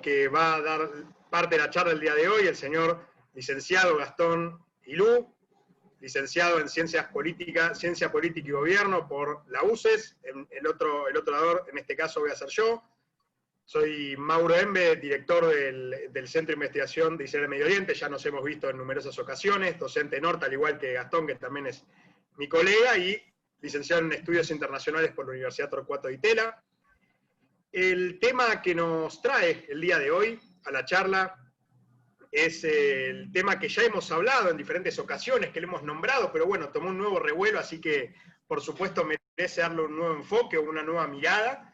Que va a dar parte de la charla el día de hoy, el señor licenciado Gastón Ilú, licenciado en Ciencia Política y Gobierno por la UCES. El otro orador, en este caso, voy a ser yo. Soy Mauro Embe, director del Centro de Investigación de Israel y Medio Oriente. Ya nos hemos visto en numerosas ocasiones, docente en Horta, al igual que Gastón, que también es mi colega, y licenciado en Estudios Internacionales por la Universidad Torcuato Di Tella. El tema que nos trae el día de hoy a la charla es el tema que ya hemos hablado en diferentes ocasiones, que le hemos nombrado, pero bueno, tomó un nuevo revuelo, así que por supuesto merece darle un nuevo enfoque, una nueva mirada,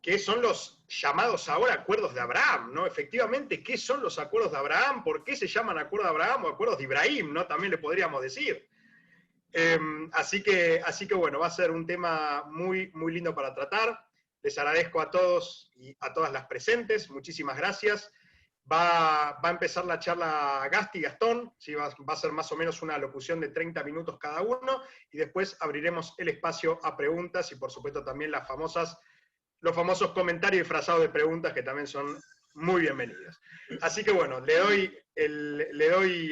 que son los llamados ahora acuerdos de Abraham, ¿no? Efectivamente, ¿qué son los acuerdos de Abraham? ¿Por qué se llaman acuerdos de Abraham o acuerdos de Ibrahim, ¿no? También le podríamos decir. Así que bueno, va a ser un tema muy, muy lindo para tratar. Les agradezco a todos y a todas las presentes, muchísimas gracias. Va a empezar la charla Gastón, ¿sí? Va a ser más o menos una locución de 30 minutos cada uno, y después abriremos el espacio a preguntas y por supuesto también los famosos comentarios disfrazados de preguntas, que también son muy bienvenidos. Así que bueno, le doy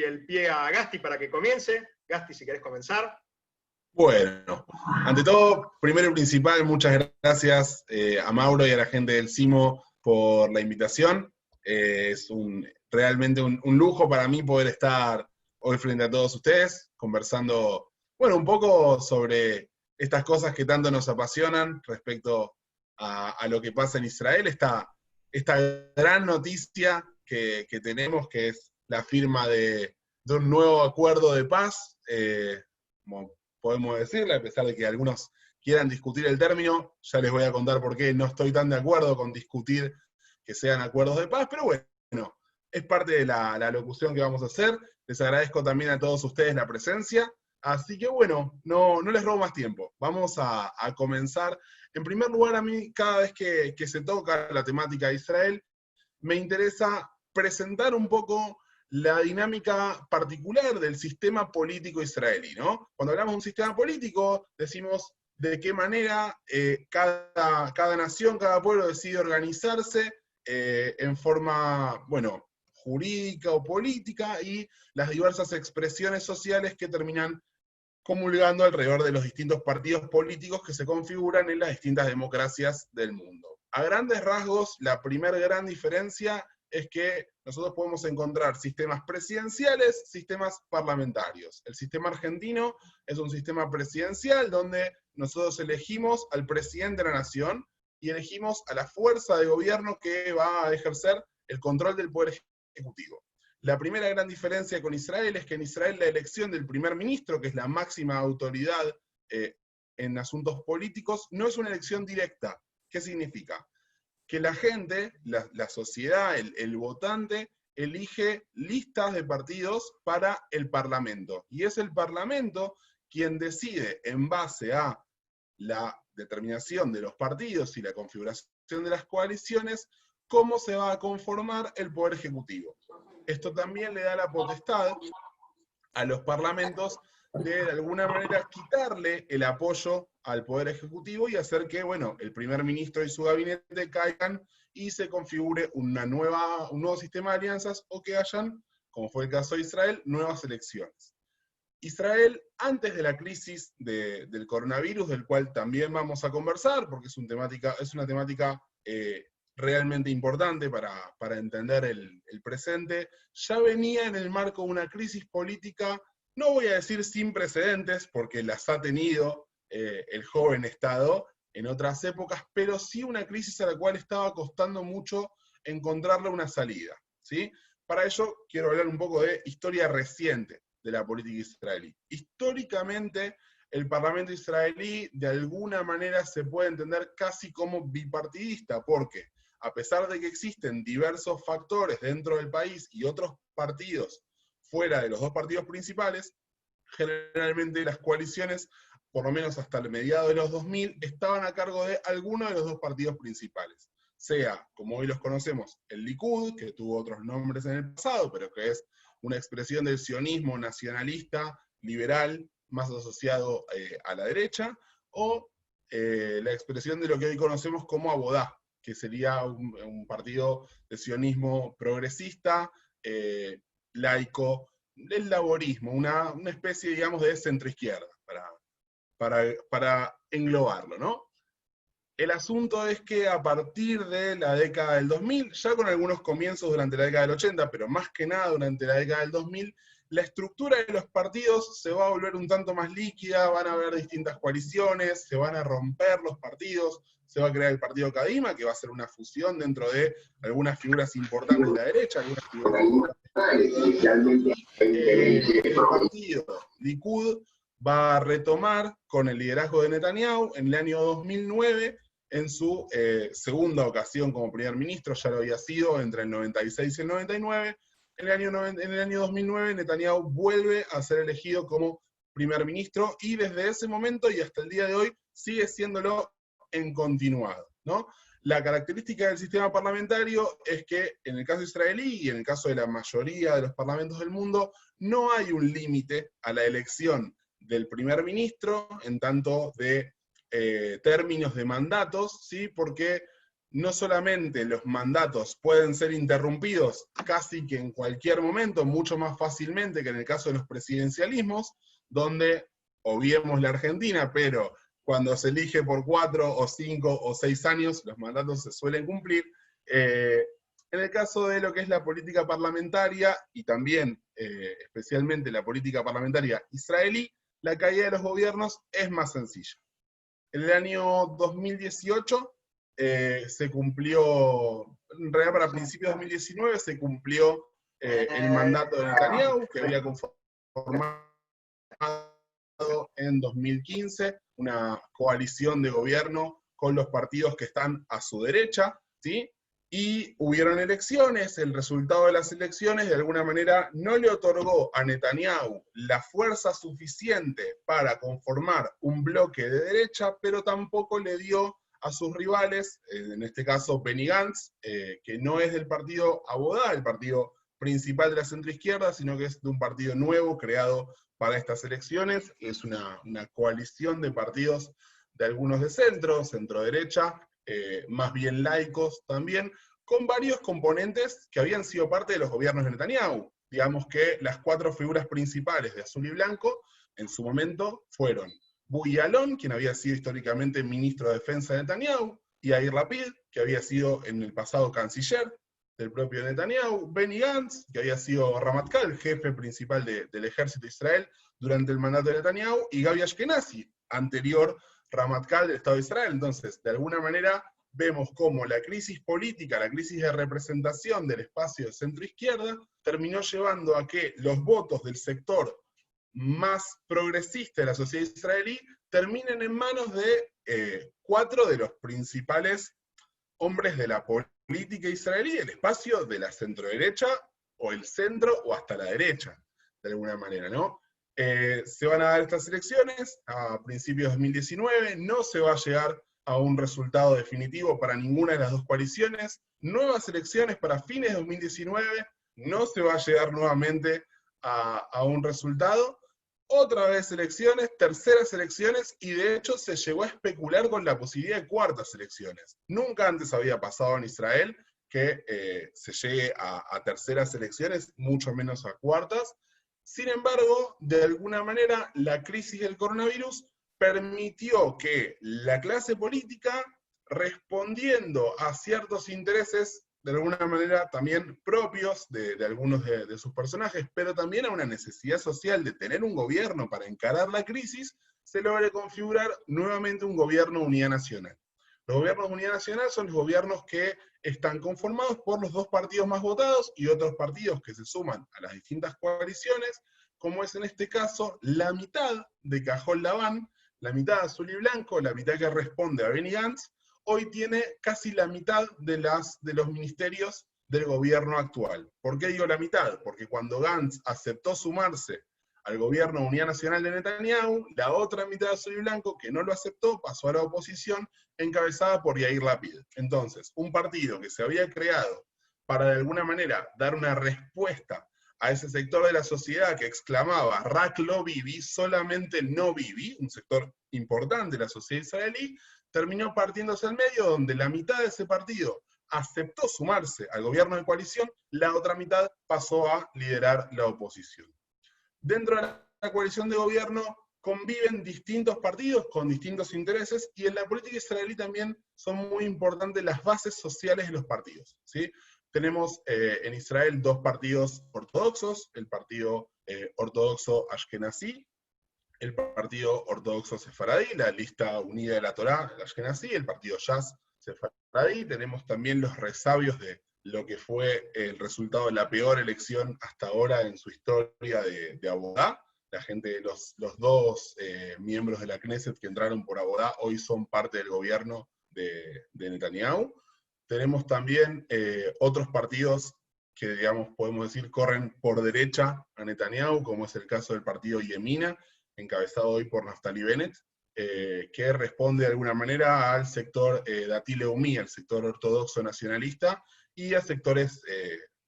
el pie a Gasti para que comience. Gasti, si querés comenzar. Bueno, ante todo, primero y principal, muchas gracias a Mauro y a la gente del CIMO por la invitación. Es realmente un lujo para mí poder estar hoy frente a todos ustedes, conversando, bueno, un poco sobre estas cosas que tanto nos apasionan respecto a lo que pasa en Israel, esta gran noticia que tenemos, que es la firma de un nuevo acuerdo de paz, como podemos decirle, a pesar de que algunos quieran discutir el término. Ya les voy a contar por qué no estoy tan de acuerdo con discutir que sean acuerdos de paz, pero bueno, es parte de la locución que vamos a hacer. Les agradezco también a todos ustedes la presencia, así que bueno, no les robo más tiempo. Vamos a comenzar. En primer lugar, a mí, cada vez que se toca la temática de Israel, me interesa presentar un poco la dinámica particular del sistema político israelí, ¿no? Cuando hablamos de un sistema político, decimos de qué manera cada nación, cada pueblo decide organizarse en forma, bueno, jurídica o política, y las diversas expresiones sociales que terminan comulgando alrededor de los distintos partidos políticos que se configuran en las distintas democracias del mundo. A grandes rasgos, la primera gran diferencia es que nosotros podemos encontrar sistemas presidenciales, sistemas parlamentarios. El sistema argentino es un sistema presidencial donde nosotros elegimos al presidente de la nación y elegimos a la fuerza de gobierno que va a ejercer el control del poder ejecutivo. La primera gran diferencia con Israel es que en Israel la elección del primer ministro, que es la máxima autoridad en asuntos políticos, no es una elección directa. ¿Qué significa? Que la gente, la sociedad, el votante, elige listas de partidos para el Parlamento. Y es el Parlamento quien decide, en base a la determinación de los partidos y la configuración de las coaliciones, cómo se va a conformar el Poder Ejecutivo. Esto también le da la potestad a los parlamentos de alguna manera quitarle el apoyo al Poder Ejecutivo y hacer que, bueno, el primer ministro y su gabinete caigan y se configure un nuevo sistema de alianzas, o que hayan, como fue el caso de Israel, nuevas elecciones. Israel, antes de la crisis del coronavirus, del cual también vamos a conversar, porque es una temática realmente importante para entender el presente, ya venía en el marco de una crisis política, no voy a decir sin precedentes, porque las ha tenido el joven Estado en otras épocas, pero sí una crisis a la cual estaba costando mucho encontrarle una salida, ¿sí? Para ello quiero hablar un poco de historia reciente de la política israelí. Históricamente, el Parlamento israelí de alguna manera se puede entender casi como bipartidista, porque a pesar de que existen diversos factores dentro del país y otros partidos fuera de los dos partidos principales, generalmente las coaliciones, por lo menos hasta el mediado de los 2000, estaban a cargo de alguno de los dos partidos principales. Sea, como hoy los conocemos, el Likud, que tuvo otros nombres en el pasado, pero que es una expresión del sionismo nacionalista, liberal, más asociado a la derecha, o la expresión de lo que hoy conocemos como Abodá, que sería un partido de sionismo progresista, laico, el laborismo, una especie, digamos, de centroizquierda, para englobarlo, ¿no? El asunto es que a partir de la década del 2000, ya con algunos comienzos durante la década del 80, pero más que nada durante la década del 2000, la estructura de los partidos se va a volver un tanto más líquida, van a haber distintas coaliciones, se van a romper los partidos, se va a crear el partido Kadima, que va a ser una fusión dentro de algunas figuras importantes de la derecha, algunas figuras importantes. El partido Likud va a retomar con el liderazgo de Netanyahu en el año 2009, en su segunda ocasión como primer ministro, ya lo había sido entre el 96 y el 99. En el año 2009 Netanyahu vuelve a ser elegido como primer ministro, y desde ese momento y hasta el día de hoy sigue siéndolo en continuado, ¿no? La característica del sistema parlamentario es que en el caso israelí y en el caso de la mayoría de los parlamentos del mundo, no hay un límite a la elección del primer ministro en tanto de términos de mandatos, ¿sí? Porque no solamente los mandatos pueden ser interrumpidos casi que en cualquier momento, mucho más fácilmente que en el caso de los presidencialismos, donde, obviemos la Argentina, pero cuando se elige por 4 o 5 o 6 años, los mandatos se suelen cumplir. En el caso de lo que es la política parlamentaria, y también especialmente la política parlamentaria israelí, la caída de los gobiernos es más sencilla. En el año 2018 se cumplió, en realidad para principios de 2019 se cumplió el mandato de Netanyahu, que había conformado en 2015 una coalición de gobierno con los partidos que están a su derecha, ¿sí? Y hubieron elecciones, el resultado de las elecciones de alguna manera no le otorgó a Netanyahu la fuerza suficiente para conformar un bloque de derecha, pero tampoco le dio a sus rivales, en este caso Benny Gantz, que no es del partido Abodá, el partido principal de la centroizquierda, sino que es de un partido nuevo creado para estas elecciones. Es una coalición de partidos de algunos de centro, centro-derecha, más bien laicos también, con varios componentes que habían sido parte de los gobiernos de Netanyahu. Digamos que las 4 figuras principales de azul y blanco en su momento fueron Bugui Ya'alon, quien había sido históricamente ministro de Defensa de Netanyahu, Yair Lapid, que había sido en el pasado canciller del propio Netanyahu, Benny Gantz, que había sido Ramatkal, jefe principal del ejército de Israel durante el mandato de Netanyahu, y Gabi Ashkenazi, anterior Ramatkal del Estado de Israel. Entonces, de alguna manera, vemos cómo la crisis política, la crisis de representación del espacio de centro-izquierda, terminó llevando a que los votos del sector más progresista de la sociedad israelí terminen en manos de 4 de los principales hombres de la política israelí, el espacio de la centro-derecha, o el centro, o hasta la derecha, de alguna manera, ¿no? Se van a dar estas elecciones a principios de 2019, no se va a llegar a un resultado definitivo para ninguna de las dos coaliciones, nuevas elecciones para fines de 2019, no se va a llegar nuevamente a un resultado, otra vez elecciones, terceras elecciones, y de hecho se llegó a especular con la posibilidad de cuartas elecciones. Nunca antes había pasado en Israel que se llegue a terceras elecciones, mucho menos a cuartas. Sin embargo, de alguna manera, la crisis del coronavirus permitió que la clase política, respondiendo a ciertos intereses, de alguna manera también propios de algunos de sus personajes, pero también a una necesidad social de tener un gobierno para encarar la crisis, se logre configurar nuevamente un gobierno de unidad nacional. Los gobiernos de unidad nacional son los gobiernos que están conformados por los 2 partidos más votados y otros partidos que se suman a las distintas coaliciones, como es en este caso la mitad de Cajol Labán, la mitad azul y blanco, la mitad que responde a Benny Gantz, hoy tiene casi la mitad de los ministerios del gobierno actual. ¿Por qué digo la mitad? Porque cuando Gantz aceptó sumarse al gobierno de Unidad Nacional de Netanyahu, la otra mitad de azul y blanco, que no lo aceptó, pasó a la oposición, encabezada por Yair Lapid. Entonces, un partido que se había creado para de alguna manera dar una respuesta a ese sector de la sociedad que exclamaba "Rak lo Bibi", solamente no Bibi, un sector importante de la sociedad israelí, terminó partiéndose al medio, donde la mitad de ese partido aceptó sumarse al gobierno de coalición, la otra mitad pasó a liderar la oposición. Dentro de la coalición de gobierno conviven distintos partidos con distintos intereses, y en la política israelí también son muy importantes las bases sociales de los partidos, ¿sí? Tenemos en Israel dos partidos ortodoxos, el partido ortodoxo Ashkenazí, el partido ortodoxo sefaradí, la lista unida de la Torá, el Ashkenazí, el partido Shas sefaradí. Tenemos también los resabios de lo que fue el resultado de la peor elección hasta ahora en su historia de Abodá. La gente, los dos miembros de la Knesset que entraron por Abodá hoy son parte del gobierno de Netanyahu. Tenemos también otros partidos que, digamos, podemos decir, corren por derecha a Netanyahu, como es el caso del partido Yemina, encabezado hoy por Naftali Bennett, que responde de alguna manera al sector Dati Leumí, al sector ortodoxo nacionalista, y a sectores,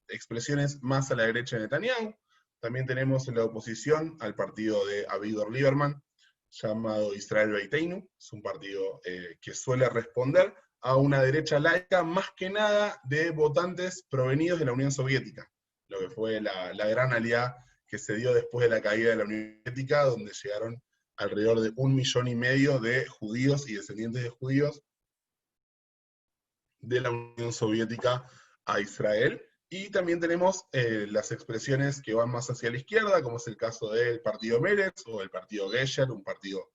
expresiones más a la derecha de Netanyahu. También tenemos en la oposición al partido de Avigdor Lieberman, llamado Israel Beiteinu. Es un partido que suele responder a una derecha laica, más que nada de votantes provenidos de la Unión Soviética, lo que fue la gran alianza que se dio después de la caída de la Unión Soviética, donde llegaron alrededor de 1,5 millones de judíos y descendientes de judíos de la Unión Soviética a Israel. Y también tenemos las expresiones que van más hacia la izquierda, como es el caso del partido Meretz o el partido Gesher, un partido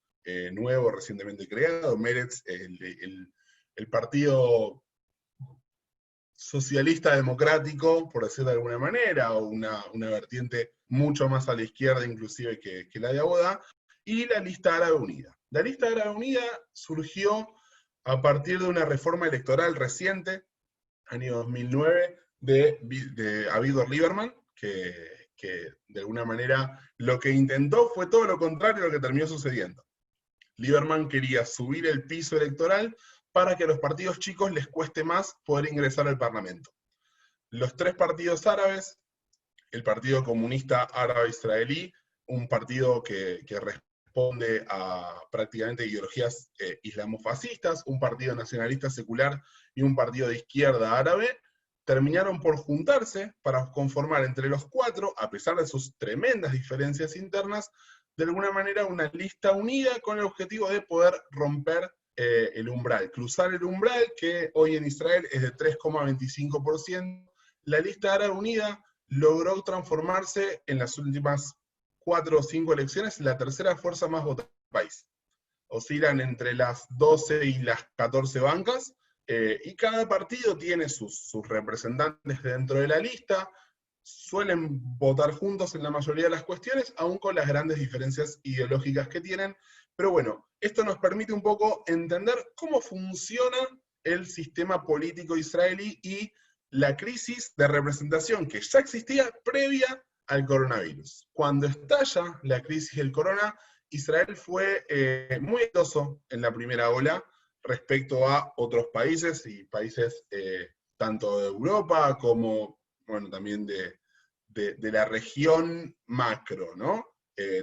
nuevo, recientemente creado. Meretz, el partido socialista democrático, por decirlo de alguna manera, o una vertiente mucho más a la izquierda inclusive que la de Abodá, y la Lista Árabe Unida. La Lista Árabe Unida surgió a partir de una reforma electoral reciente, año 2009, de Avigdor Lieberman, que de alguna manera lo que intentó fue todo lo contrario a lo que terminó sucediendo. Lieberman quería subir el piso electoral para que a los partidos chicos les cueste más poder ingresar al Parlamento. Los tres partidos árabes, el Partido Comunista Árabe Israelí, un partido que responde a prácticamente ideologías islamofascistas, un partido nacionalista secular y un partido de izquierda árabe, terminaron por juntarse para conformar entre los cuatro, a pesar de sus tremendas diferencias internas, de alguna manera una lista unida con el objetivo de poder romper el umbral, cruzar el umbral que hoy en Israel es de 3,25%. La Lista Árabe Unida logró transformarse en las últimas 4 o 5 elecciones en la tercera fuerza más votada del país. Oscilan entre las 12 y las 14 bancas, y cada partido tiene sus representantes dentro de la lista, suelen votar juntos en la mayoría de las cuestiones, aún con las grandes diferencias ideológicas que tienen. Pero bueno, esto nos permite un poco entender cómo funciona el sistema político israelí y la crisis de representación que ya existía previa al coronavirus. Cuando estalla la crisis del corona, Israel fue muy exitoso en la primera ola respecto a otros países, y países tanto de Europa como, bueno, también de la región macro, ¿no?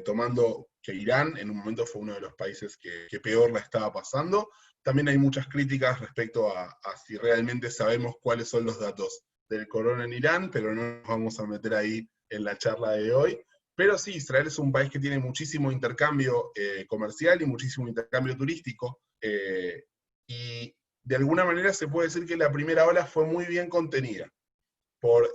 Tomando que Irán en un momento fue uno de los países que peor la estaba pasando. También hay muchas críticas respecto a si realmente sabemos cuáles son los datos del corona en Irán, pero no nos vamos a meter ahí en la charla de hoy. Pero sí, Israel es un país que tiene muchísimo intercambio comercial y muchísimo intercambio turístico, y de alguna manera se puede decir que la primera ola fue muy bien contenida por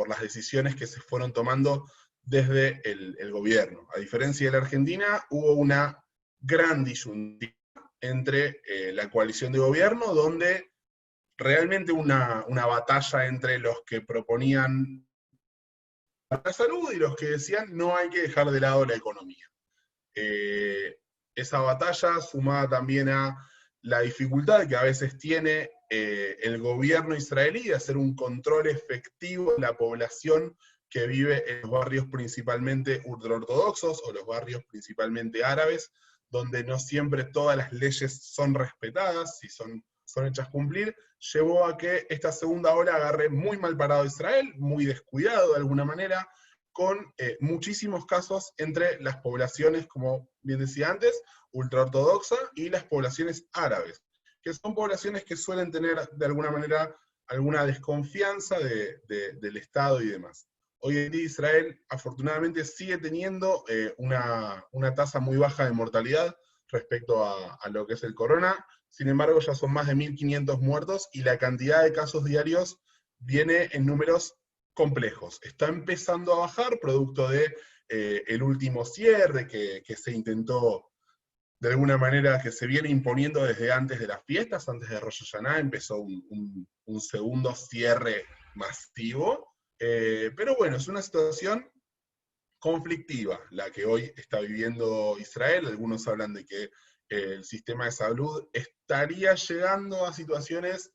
las decisiones que se fueron tomando desde el gobierno. A diferencia de la Argentina, hubo una gran disyuntiva entre la coalición de gobierno, donde realmente una batalla entre los que proponían la salud y los que decían no hay que dejar de lado la economía. Esa batalla, sumada también a la dificultad que a veces tiene el gobierno israelí de hacer un control efectivo de la población que vive en los barrios principalmente ultraortodoxos o los barrios principalmente árabes, donde no siempre todas las leyes son respetadas y son hechas cumplir, llevó a que esta segunda ola agarre muy mal parado a Israel, muy descuidado de alguna manera, con muchísimos casos entre las poblaciones, como bien decía antes, ultraortodoxa y las poblaciones árabes, que son poblaciones que suelen tener de alguna manera alguna desconfianza del Estado y demás. Hoy en día Israel afortunadamente sigue teniendo una tasa muy baja de mortalidad respecto a lo que es el corona. Sin embargo, ya son más de 1.500 muertos y la cantidad de casos diarios viene en números complejos. Está empezando a bajar producto de el último cierre que se intentó de alguna manera, que se viene imponiendo desde antes de las fiestas, antes de Rosh Hashanah, empezó un segundo cierre masivo, pero bueno, es una situación conflictiva la que hoy está viviendo Israel. Algunos hablan de que el sistema de salud estaría llegando a situaciones,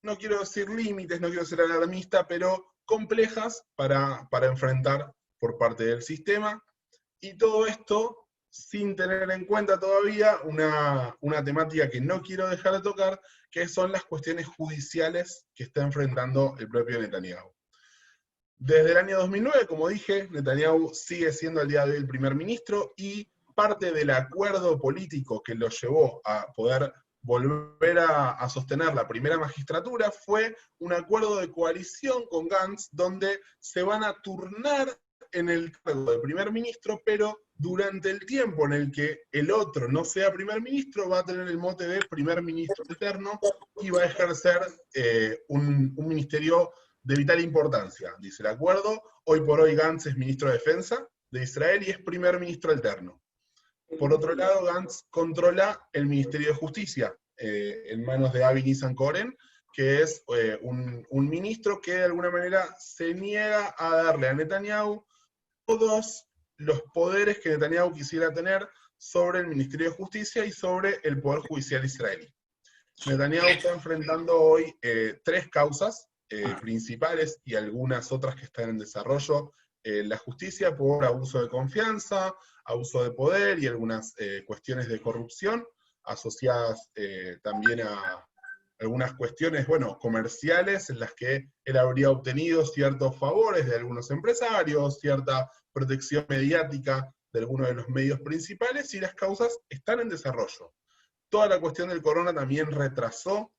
no quiero decir límites, no quiero ser alarmista, pero complejas para enfrentar por parte del sistema. Y todo esto sin tener en cuenta todavía una temática que no quiero dejar de tocar, que son las cuestiones judiciales que está enfrentando el propio Netanyahu. Desde el año 2009, como dije, Netanyahu sigue siendo al día de hoy el primer ministro, y parte del acuerdo político que lo llevó a poder volver a sostener la primera magistratura fue un acuerdo de coalición con Gantz, donde se van a turnar en el cargo de primer ministro, pero durante el tiempo en el que el otro no sea primer ministro, va a tener el mote de primer ministro eterno y va a ejercer un ministerio de vital importancia, dice el acuerdo. Hoy por hoy Gantz es ministro de Defensa de Israel y es primer ministro alterno. Por otro lado, Gantz controla el Ministerio de Justicia, en manos de Avi Nissan-Koren, que es un ministro que de alguna manera se niega a darle a Netanyahu todos los poderes que Netanyahu quisiera tener sobre el Ministerio de Justicia y sobre el Poder Judicial israelí. Netanyahu está enfrentando hoy 3 causas principales y algunas otras que están en desarrollo en la justicia por abuso de confianza, abuso de poder y algunas cuestiones de corrupción asociadas también a algunas cuestiones, bueno, comerciales en las que él habría obtenido ciertos favores de algunos empresarios, cierta protección mediática de algunos de los medios principales, y las causas están en desarrollo. Toda la cuestión del corona también retrasó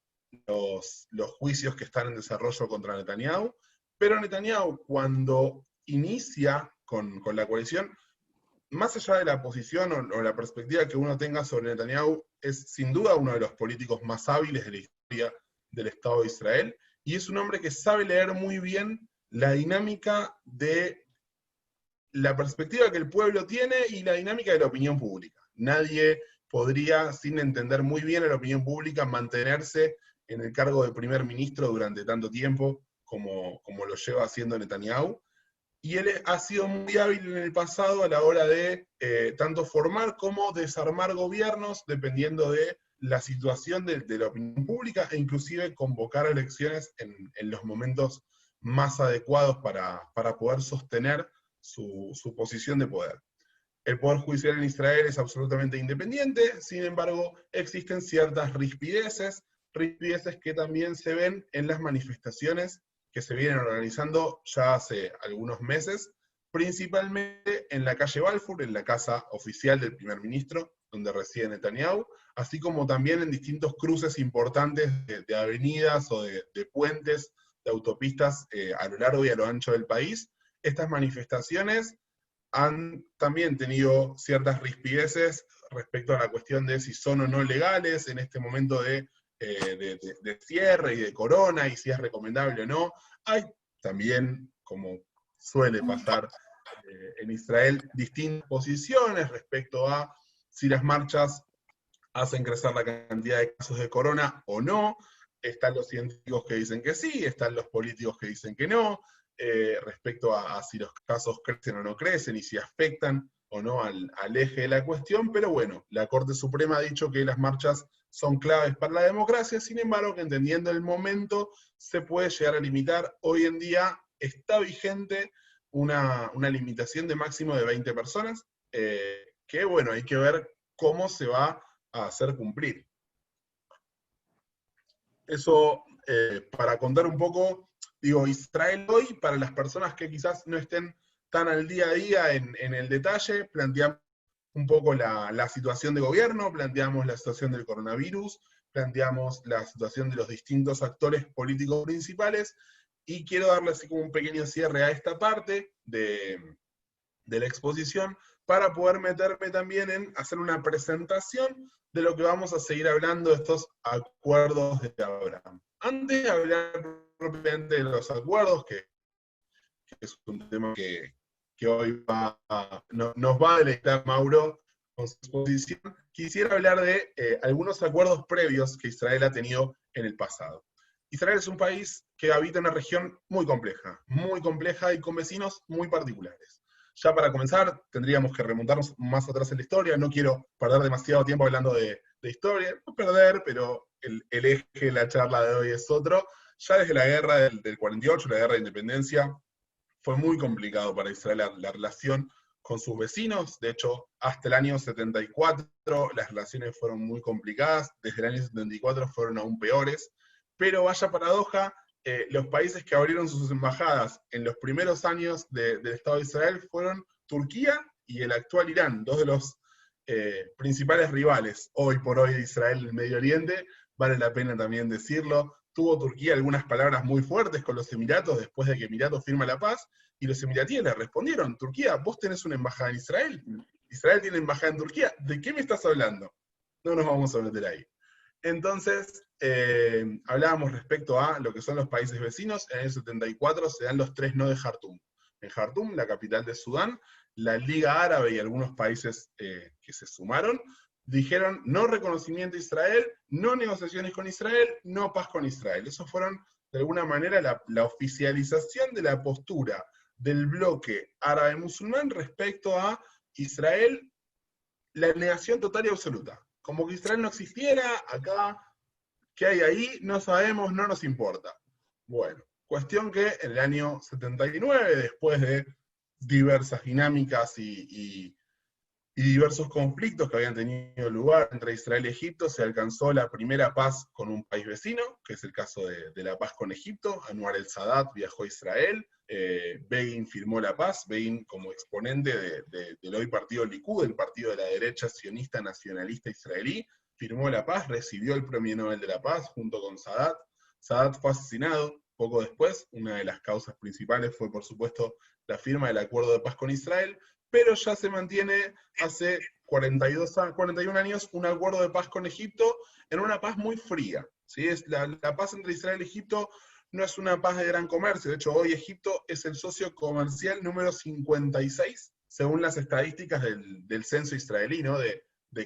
los juicios que están en desarrollo contra Netanyahu, pero Netanyahu, cuando inicia con la coalición, más allá de la posición o la perspectiva que uno tenga sobre Netanyahu, es sin duda uno de los políticos más hábiles de la historia del Estado de Israel, y es un hombre que sabe leer muy bien la dinámica de la perspectiva que el pueblo tiene y la dinámica de la opinión pública. Nadie podría, sin entender muy bien a la opinión pública, mantenerse en el cargo de primer ministro durante tanto tiempo como lo lleva haciendo Netanyahu. Y él ha sido muy hábil en el pasado a la hora de tanto formar como desarmar gobiernos, dependiendo de la situación de la opinión pública, e inclusive convocar elecciones en los momentos más adecuados para poder sostener su posición de poder. El Poder Judicial en Israel es absolutamente independiente, sin embargo, existen ciertas rispideces que también se ven en las manifestaciones que se vienen organizando ya hace algunos meses, principalmente en la calle Balfour, en la casa oficial del primer ministro, donde reside Netanyahu, así como también en distintos cruces importantes de avenidas o de puentes, de autopistas a lo largo y a lo ancho del país. Estas manifestaciones han también tenido ciertas rispideces respecto a la cuestión de si son o no legales en este momento de cierre y de corona, y si es recomendable o no. Hay también, como suele pasar en Israel, distintas posiciones respecto a si las marchas hacen crecer la cantidad de casos de corona o no. Están los científicos que dicen que sí, están los políticos que dicen que no, respecto a si los casos crecen o no crecen, y si afectan o no al eje de la cuestión. Pero bueno, la Corte Suprema ha dicho que las marchas son claves para la democracia, sin embargo, que entendiendo el momento, se puede llegar a limitar. Hoy en día está vigente una limitación de máximo de 20 personas, que bueno, hay que ver cómo se va a hacer cumplir. Eso, para contar un poco, digo, Israel hoy, para las personas que quizás no estén tan al día a día en el detalle, planteamos un poco la situación de gobierno, planteamos la situación del coronavirus, planteamos la situación de los distintos actores políticos principales, y quiero darle así como un pequeño cierre a esta parte de la exposición, para poder meterme también en hacer una presentación de lo que vamos a seguir hablando de estos acuerdos de Abraham. Antes de hablar propiamente de los acuerdos, que es un tema que hoy nos va a deleitar Mauro con su exposición, quisiera hablar de algunos acuerdos previos que Israel ha tenido en el pasado. Israel es un país que habita en una región muy compleja y con vecinos muy particulares. Ya para comenzar, tendríamos que remontarnos más atrás en la historia. No quiero perder demasiado tiempo hablando de historia, no perder, pero el eje de la charla de hoy es otro. Ya desde la guerra del 48, la guerra de independencia, fue muy complicado para Israel la relación con sus vecinos. De hecho, hasta el año 74 las relaciones fueron muy complicadas, desde el año 74 fueron aún peores, pero vaya paradoja, los países que abrieron sus embajadas en los primeros años del Estado de Israel fueron Turquía y el actual Irán, dos de los principales rivales hoy por hoy de Israel en el Medio Oriente. Vale la pena también decirlo. Tuvo Turquía algunas palabras muy fuertes con los Emiratos después de que Emiratos firma la paz, y los emiratíes le respondieron: Turquía, vos tenés una embajada en Israel, Israel tiene embajada en Turquía, ¿de qué me estás hablando? No nos vamos a meter ahí. Entonces, hablábamos respecto a lo que son los países vecinos. En el 74 se dan los 3 no de Jartum. En Jartum, la capital de Sudán, la Liga Árabe y algunos países que se sumaron, dijeron no reconocimiento a Israel, no negociaciones con Israel, no paz con Israel. Eso fueron, de alguna manera, la oficialización de la postura del bloque árabe-musulmán respecto a Israel, la negación total y absoluta. Como que Israel no existiera, acá, ¿qué hay ahí? No sabemos, no nos importa. Bueno, cuestión que en el año 79, después de diversas dinámicas y diversos conflictos que habían tenido lugar entre Israel y Egipto, se alcanzó la primera paz con un país vecino, que es el caso de la paz con Egipto. Anwar el-Sadat viajó a Israel, Begin firmó la paz, Begin como exponente del hoy partido Likud, el partido de la derecha sionista nacionalista israelí, firmó la paz, recibió el premio Nobel de la Paz junto con Sadat. Sadat fue asesinado poco después. Una de las causas principales fue, por supuesto, la firma del acuerdo de paz con Israel, pero ya se mantiene hace 41 años un acuerdo de paz con Egipto, en una paz muy fría. ¿Sí? La paz entre Israel y Egipto no es una paz de gran comercio. De hecho, hoy Egipto es el socio comercial número 56, según las estadísticas del censo israelí, ¿no? de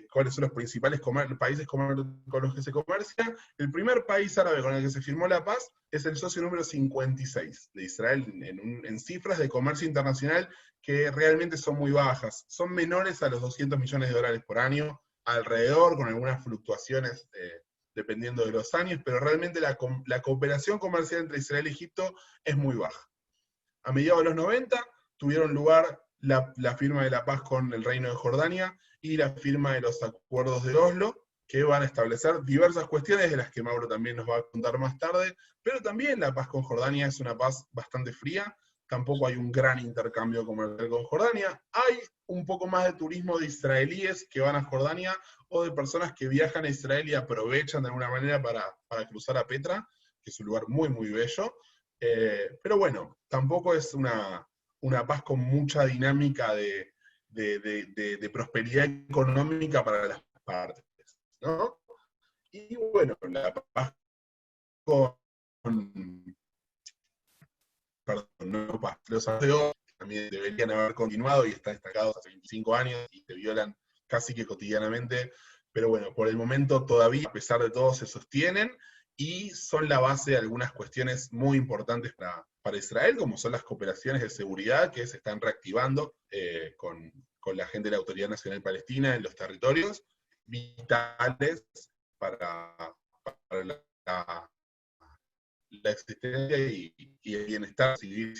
cuáles son los principales países con los que se comercia. El primer país árabe con el que se firmó la paz es el socio número 56 de Israel, en cifras de comercio internacional que realmente son muy bajas. Son menores a los 200 millones de dólares por año, alrededor, con algunas fluctuaciones dependiendo de los años, pero realmente la cooperación comercial entre Israel y Egipto es muy baja. A mediados de los 90 tuvieron lugar la firma de la paz con el Reino de Jordania y la firma de los acuerdos de Oslo, que van a establecer diversas cuestiones de las que Mauro también nos va a contar más tarde, pero también la paz con Jordania es una paz bastante fría. Tampoco hay un gran intercambio comercial con Jordania. Hay un poco más de turismo de israelíes que van a Jordania, o de personas que viajan a Israel y aprovechan de alguna manera para cruzar a Petra, que es un lugar muy, muy bello. Pero bueno, tampoco es una paz con mucha dinámica de prosperidad económica para las partes, ¿no? Y bueno, la paz con los aseos también deberían haber continuado y están destacados hace 25 años y se violan casi que cotidianamente, pero bueno, por el momento todavía, a pesar de todo, se sostienen y son la base de algunas cuestiones muy importantes para Israel, como son las cooperaciones de seguridad que se están reactivando con la gente de la Autoridad Nacional Palestina en los territorios, vitales para la existencia y el bienestar civil.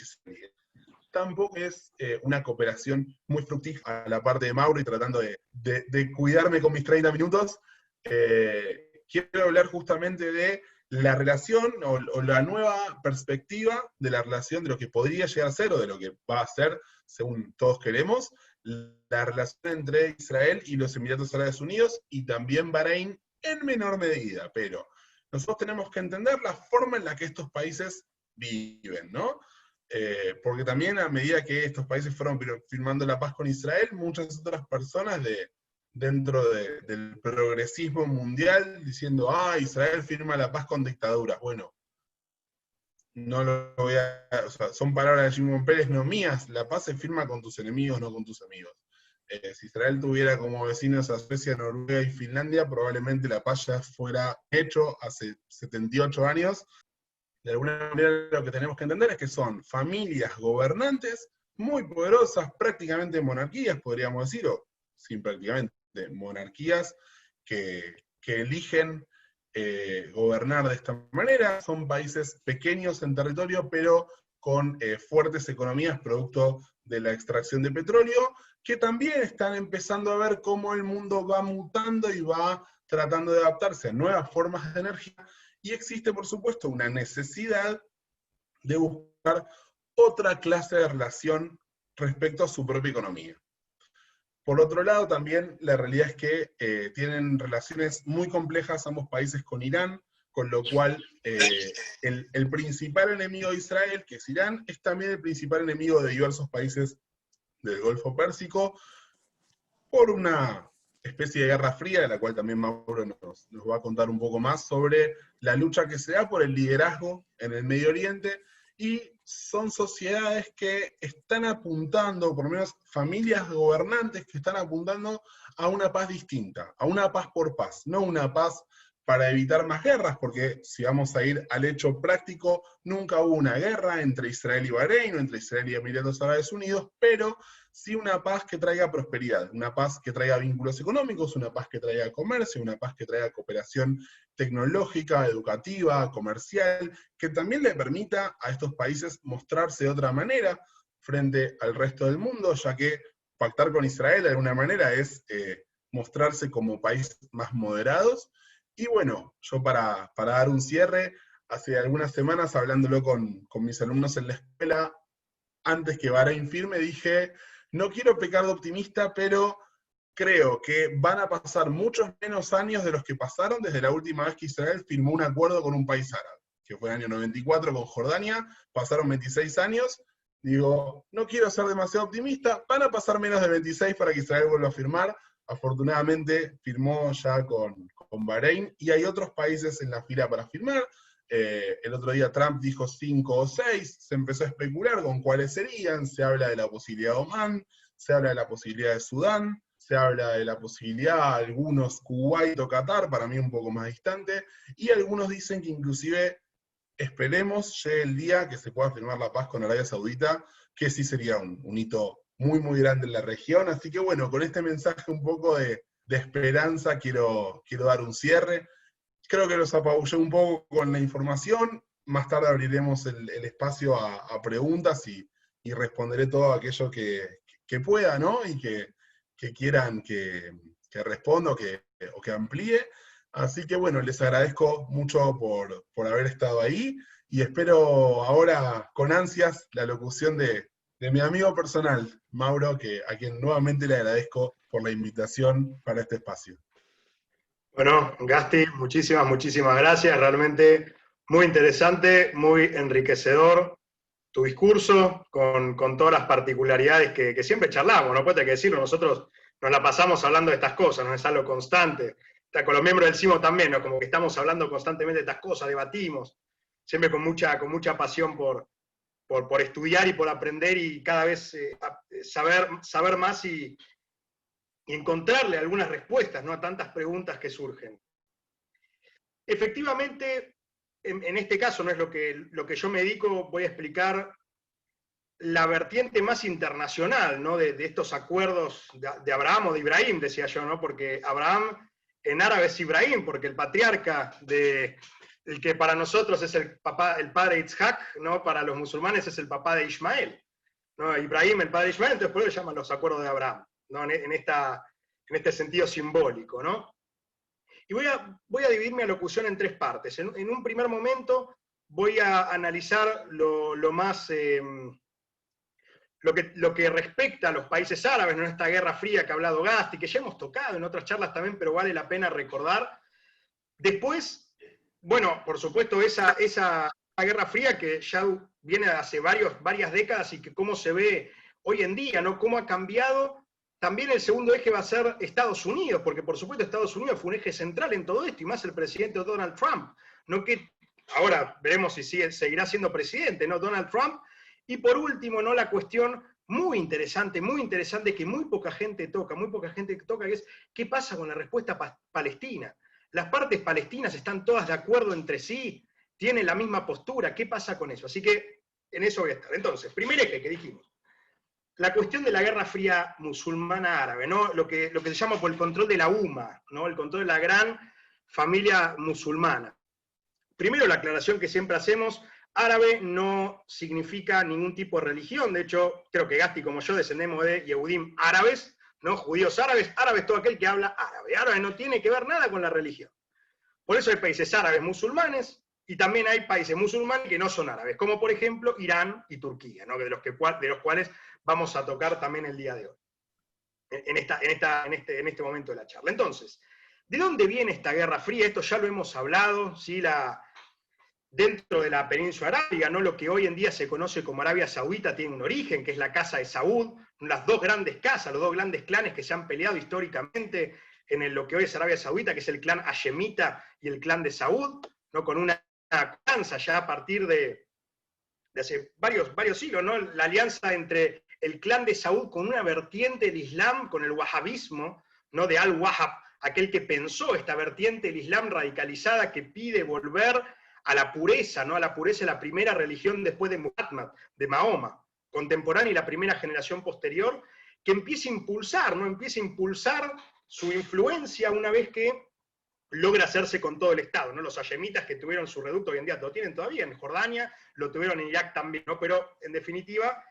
Tampoco es una cooperación muy fructífera a la parte de Mauro, y tratando de cuidarme con mis 30 minutos, quiero hablar justamente de la relación o la nueva perspectiva de la relación, de lo que podría llegar a ser o de lo que va a ser, según todos queremos, la relación entre Israel y los Emiratos Árabes Unidos, y también Bahrein en menor medida, pero nosotros tenemos que entender la forma en la que estos países viven, ¿no? Porque también a medida que estos países fueron firmando la paz con Israel, muchas otras personas dentro del progresismo mundial diciendo, Israel firma la paz con dictaduras. Bueno, no lo voy a, o sea, son palabras de Shimon Peres, no mías. La paz se firma con tus enemigos, no con tus amigos. Si Israel tuviera como vecinos a Suecia, Noruega y Finlandia, probablemente la paz ya fuera hecho hace 78 años. De alguna manera lo que tenemos que entender es que son familias gobernantes muy poderosas, prácticamente monarquías, podríamos decir, o sin prácticamente, monarquías que eligen gobernar de esta manera. Son países pequeños en territorio, pero con fuertes economías producto de la extracción de petróleo, que también están empezando a ver cómo el mundo va mutando y va tratando de adaptarse a nuevas formas de energía, y existe, por supuesto, una necesidad de buscar otra clase de relación respecto a su propia economía. Por otro lado, también la realidad es que tienen relaciones muy complejas ambos países con Irán, con lo cual el principal enemigo de Israel, que es Irán, es también el principal enemigo de diversos países del Golfo Pérsico, por una especie de guerra fría, de la cual también Mauro nos va a contar un poco más, sobre la lucha que se da por el liderazgo en el Medio Oriente, y son sociedades que están apuntando, por lo menos familias gobernantes que están apuntando a una paz distinta, a una paz por paz, no una paz para evitar más guerras, porque si vamos a ir al hecho práctico, nunca hubo una guerra entre Israel y Bahrein, o entre Israel y Emiratos Árabes Unidos, pero sí una paz que traiga prosperidad, una paz que traiga vínculos económicos, una paz que traiga comercio, una paz que traiga cooperación tecnológica, educativa, comercial, que también le permita a estos países mostrarse de otra manera frente al resto del mundo, ya que pactar con Israel de alguna manera es mostrarse como país más moderados. Y bueno, yo para dar un cierre, hace algunas semanas hablándolo con mis alumnos en la escuela, antes que Bahrein firme, dije, no quiero pecar de optimista, pero creo que van a pasar muchos menos años de los que pasaron desde la última vez que Israel firmó un acuerdo con un país árabe, que fue en el año 94 con Jordania, pasaron 26 años, digo, no quiero ser demasiado optimista, van a pasar menos de 26 para que Israel vuelva a firmar. Afortunadamente firmó ya con Bahrein, y hay otros países en la fila para firmar. El otro día Trump dijo 5 o 6, se empezó a especular con cuáles serían, se habla de la posibilidad de Omán, se habla de la posibilidad de Sudán, se habla de la posibilidad, algunos Kuwait o Qatar, para mí un poco más distante, y algunos dicen que inclusive esperemos llegue el día que se pueda firmar la paz con Arabia Saudita, que sí sería un hito muy, muy grande en la región. Así que bueno, con este mensaje un poco de esperanza quiero dar un cierre. Creo que los apabullé un poco con la información. Más tarde abriremos el espacio a preguntas y responderé todo aquello que pueda, ¿no? Y que quieran que responda o que amplíe. Así que bueno, les agradezco mucho por haber estado ahí, y espero ahora con ansias la locución de mi amigo personal, Mauro, a quien nuevamente le agradezco por la invitación para este espacio. Bueno, Gasti, muchísimas, muchísimas gracias. Realmente muy interesante, muy enriquecedor tu discurso, con todas las particularidades que siempre charlamos, no puede que decirlo, nosotros nos la pasamos hablando de estas cosas, no es algo constante. Con los miembros del CIMO también, ¿no? Como que estamos hablando constantemente de estas cosas, debatimos, siempre con mucha pasión por estudiar y por aprender, y cada vez saber más y encontrarle algunas respuestas, ¿no?, a tantas preguntas que surgen. Efectivamente, en este caso no es lo que yo me dedico, voy a explicar la vertiente más internacional, ¿no?, de estos acuerdos de Abraham o de Ibrahim, decía yo, ¿no?, porque Abraham en árabe es Ibrahim, porque el patriarca el que para nosotros es el padre de Itzhak, ¿no?, para los musulmanes es el papá de Ismael, ¿no? Ibrahim, el padre de Ismael, entonces por eso llaman los acuerdos de Abraham, ¿no?, en este sentido simbólico, ¿no? Y voy a dividir mi alocución en tres partes. En un primer momento voy a analizar lo más lo que respecta a los países árabes, ¿no? Esta guerra fría que ha hablado Gasti, que ya hemos tocado en otras charlas también, pero vale la pena recordar. Después, bueno, por supuesto, esa guerra fría que ya viene de hace varias décadas y que cómo se ve hoy en día, ¿no? Cómo ha cambiado. También el segundo eje va a ser Estados Unidos, porque por supuesto Estados Unidos fue un eje central en todo esto, y más el presidente Donald Trump, ¿no? Que ahora veremos si seguirá siendo presidente, ¿no? Donald Trump. Y por último, ¿no? La cuestión muy interesante, que muy poca gente toca, que es qué pasa con la respuesta palestina. Las partes palestinas están todas de acuerdo entre sí, tienen la misma postura, ¿qué pasa con eso? Así que en eso voy a estar. Entonces, primer eje que dijimos, la cuestión de la Guerra Fría musulmana árabe, ¿no? Lo que se llama por el control de la UMA, ¿no? El control de la gran familia musulmana. Primero, la aclaración que siempre hacemos, árabe no significa ningún tipo de religión. De hecho, creo que Gasti como yo descendemos de Yehudim árabes, ¿no? Judíos árabes, árabe es todo aquel que habla árabe. Árabe no tiene que ver nada con la religión. Por eso hay países árabes musulmanes, y también hay países musulmanes que no son árabes, como por ejemplo Irán y Turquía, ¿no? de los cuales vamos a tocar también el día de hoy, en este momento de la charla. Entonces, ¿de dónde viene esta Guerra Fría? Esto ya lo hemos hablado, ¿sí? Dentro de la península arábiga, ¿no? Lo que hoy en día se conoce como Arabia Saudita tiene un origen, que es la casa de Saud, las dos grandes casas, los dos grandes clanes que se han peleado históricamente en lo que hoy es Arabia Saudita, que es el clan hashemita y el clan de Saud, ¿no? Con una alianza ya a partir de hace varios siglos, ¿no? La alianza entre el clan de Saud con una vertiente del Islam, con el wahabismo, ¿no? De Al-Wahhab, aquel que pensó esta vertiente del Islam radicalizada que pide volver a la pureza, ¿no? A la pureza de la primera religión después de Muhammad, de Mahoma, contemporánea y la primera generación posterior, que empieza a impulsar, ¿no? Empieza a impulsar su influencia una vez que logra hacerse con todo el Estado, ¿no? Los hashemitas que tuvieron su reducto hoy en día lo tienen todavía en Jordania, lo tuvieron en Irak también, ¿no? Pero en definitiva,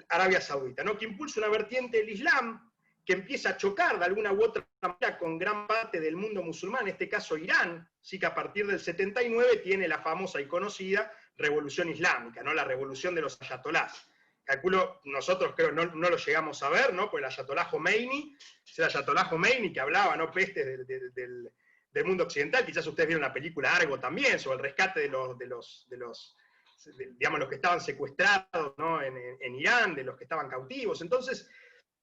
Arabia Saudita, ¿no? Que impulsa una vertiente del Islam que empieza a chocar de alguna u otra manera con gran parte del mundo musulmán, en este caso Irán, sí, que a partir del 79 tiene la famosa y conocida revolución islámica, ¿no? La revolución de los ayatolás. Calculo, nosotros creo no lo llegamos a ver, ¿no? Pues el ayatolá Khomeini, es el ayatolá Khomeini que hablaba, ¿no? Pestes del mundo occidental. Quizás ustedes vieron la película Argo también, sobre el rescate de los digamos, los que estaban secuestrados, ¿no? en Irán, de los que estaban cautivos. Entonces,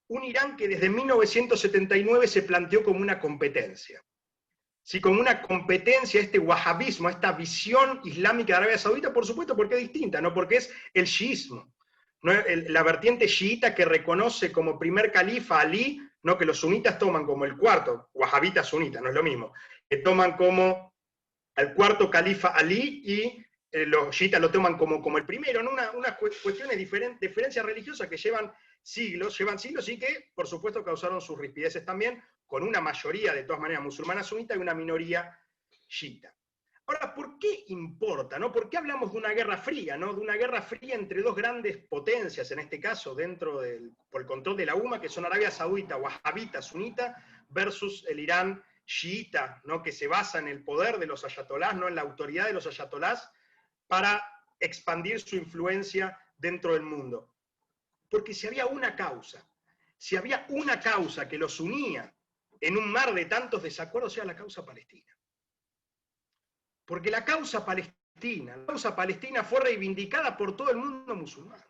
un Irán que desde 1979 se planteó como una competencia. Sí, como una competencia, este wahabismo, esta visión islámica de Arabia Saudita, por supuesto, porque es distinta, ¿no? Porque es el chiismo, ¿no? La vertiente chiita que reconoce como primer califa a Ali, ¿no? Que los sunitas toman como el cuarto, wahabita sunita, no es lo mismo, que toman como el cuarto califa Ali y los chiitas lo toman como el primero, ¿no? Unas cuestiones diferencias religiosas que llevan siglos y que, por supuesto, causaron sus rispideces también, con una mayoría, de todas maneras, musulmana sunita y una minoría chiita. Ahora, ¿por qué importa? ¿No? ¿Por qué hablamos de una guerra fría? ¿No? De una guerra fría entre dos grandes potencias, en este caso, por el control de la UMA, que son Arabia Saudita, wahabita, sunita, versus el Irán chiita, ¿no? Que se basa en el poder de los ayatolás, ¿no? En la autoridad de los ayatolás, para expandir su influencia dentro del mundo. Porque si había una causa que los unía en un mar de tantos desacuerdos, era la causa palestina. Porque la causa palestina fue reivindicada por todo el mundo musulmán,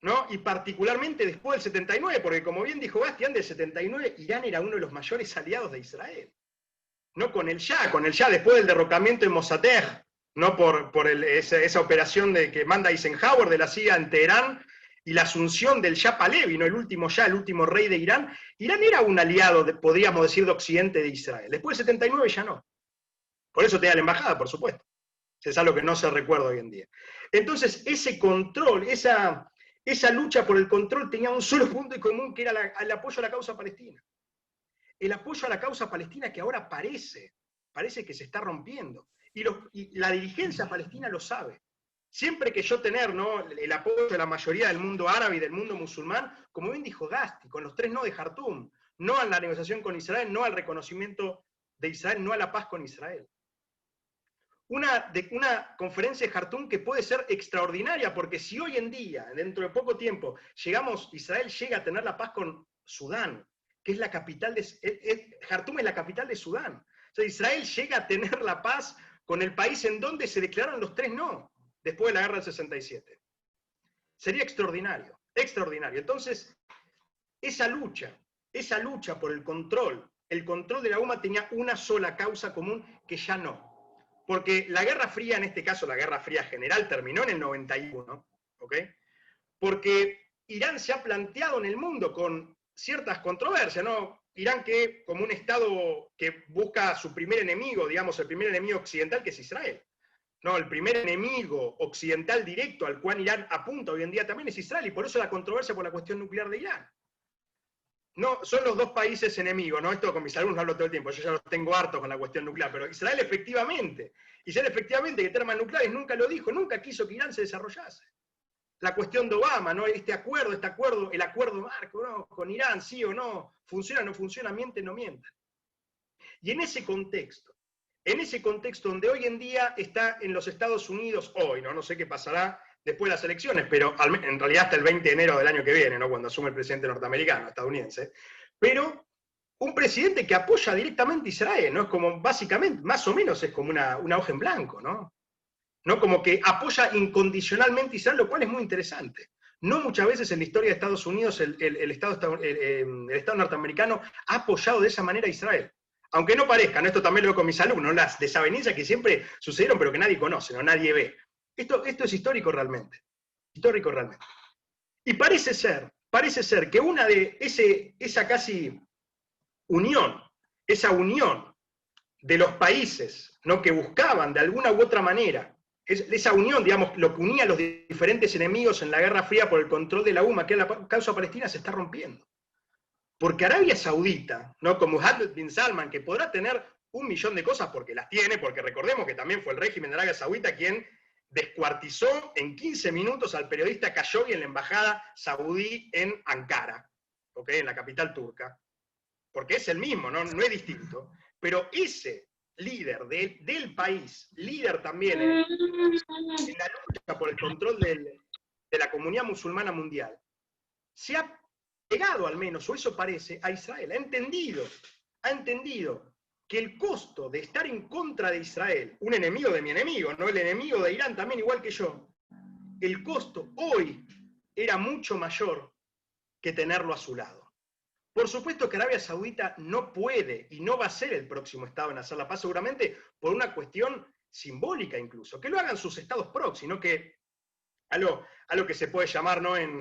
¿no? Y particularmente después del 79, porque como bien dijo Bastián, del 79 Irán era uno de los mayores aliados de Israel, ¿no? Con el Shah después del derrocamiento de Mossadegh, ¿no? por esa operación que manda Eisenhower de la CIA en Teherán, y la asunción del Shah Pahlavi, ¿no? El último rey de Irán. Irán era un aliado, podríamos decir, de Occidente de Israel. Después del 79 ya no. Por eso tenía la embajada, por supuesto. Es algo que no se recuerda hoy en día. Entonces, ese control, esa lucha por el control tenía un solo punto en común, que era el apoyo a la causa palestina. El apoyo a la causa palestina que ahora parece que se está rompiendo. Y la dirigencia palestina lo sabe. Siempre que yo tener, ¿no? el apoyo de la mayoría del mundo árabe y del mundo musulmán, como bien dijo Gasti, con los 3 no de Jartum, no a la negociación con Israel, no al reconocimiento de Israel, no a la paz con Israel. una conferencia de Jartum que puede ser extraordinaria, porque si hoy en día, dentro de poco tiempo, Israel llega a tener la paz con Sudán, que es la capital de... Jartum es la capital de Sudán. O sea, Israel llega a tener la paz con el país en donde se declararon los 3 no, después de la guerra del 67. Sería extraordinario, extraordinario. Entonces, esa lucha por el control de la UMA tenía una sola causa común que ya no. Porque la Guerra Fría, en este caso la Guerra Fría general, terminó en el 91, ¿ok? Porque Irán se ha planteado en el mundo con ciertas controversias, ¿no? Irán que como un Estado que busca a su primer enemigo, digamos, el primer enemigo occidental, que es Israel. No, el primer enemigo occidental directo al cual Irán apunta hoy en día también es Israel, y por eso la controversia por la cuestión nuclear de Irán. No, son los dos países enemigos, ¿no? Esto con mis alumnos hablo todo el tiempo, yo ya los tengo hartos con la cuestión nuclear, pero Israel efectivamente que tiene armas nucleares nunca lo dijo, nunca quiso que Irán se desarrollase. La cuestión de Obama, ¿no? El acuerdo marco, ¿no? Con Irán, sí o no, funciona o no funciona, miente o no miente. Y en ese contexto donde hoy en día está en los Estados Unidos, hoy, ¿no? No sé qué pasará después de las elecciones, pero en realidad hasta el 20 de enero del año que viene, ¿no? Cuando asume el presidente norteamericano, estadounidense, pero un presidente que apoya directamente a Israel, ¿no? Es como básicamente, más o menos es como una hoja en blanco, ¿no? ¿No? Como que apoya incondicionalmente a Israel, lo cual es muy interesante. No muchas veces en la historia de Estados Unidos el Estado norteamericano ha apoyado de esa manera a Israel. Aunque no parezca, ¿no? Esto también lo veo con mis alumnos, las desavenencias que siempre sucedieron pero que nadie conoce, ¿no? Nadie ve. Esto es histórico realmente. Histórico realmente. Y parece ser que esa casi unión, esa unión de los países, ¿no? Que buscaban de alguna u otra manera, esa unión, digamos, lo que unía a los diferentes enemigos en la Guerra Fría por el control de la UMA, que es la causa palestina, se está rompiendo. Porque Arabia Saudita, ¿no? Como Mohammed bin Salman, que podrá tener 1.000.000 de cosas porque las tiene, porque recordemos que también fue el régimen de Arabia Saudita quien descuartizó en 15 minutos al periodista Khashoggi en la embajada saudí en Ankara, ¿okay? En la capital turca, porque es el mismo, no es distinto, pero ese líder del país, líder también en la lucha por el control de la comunidad musulmana mundial, se ha pegado al menos, o eso parece, a Israel. Ha entendido que el costo de estar en contra de Israel, un enemigo de mi enemigo, ¿no? El enemigo de Irán también igual que yo, el costo hoy era mucho mayor que tenerlo a su lado. Por supuesto que Arabia Saudita no puede y no va a ser el próximo Estado en hacer la paz, seguramente por una cuestión simbólica incluso, que lo hagan sus estados proxy, sino que algo que se puede llamar, ¿no? En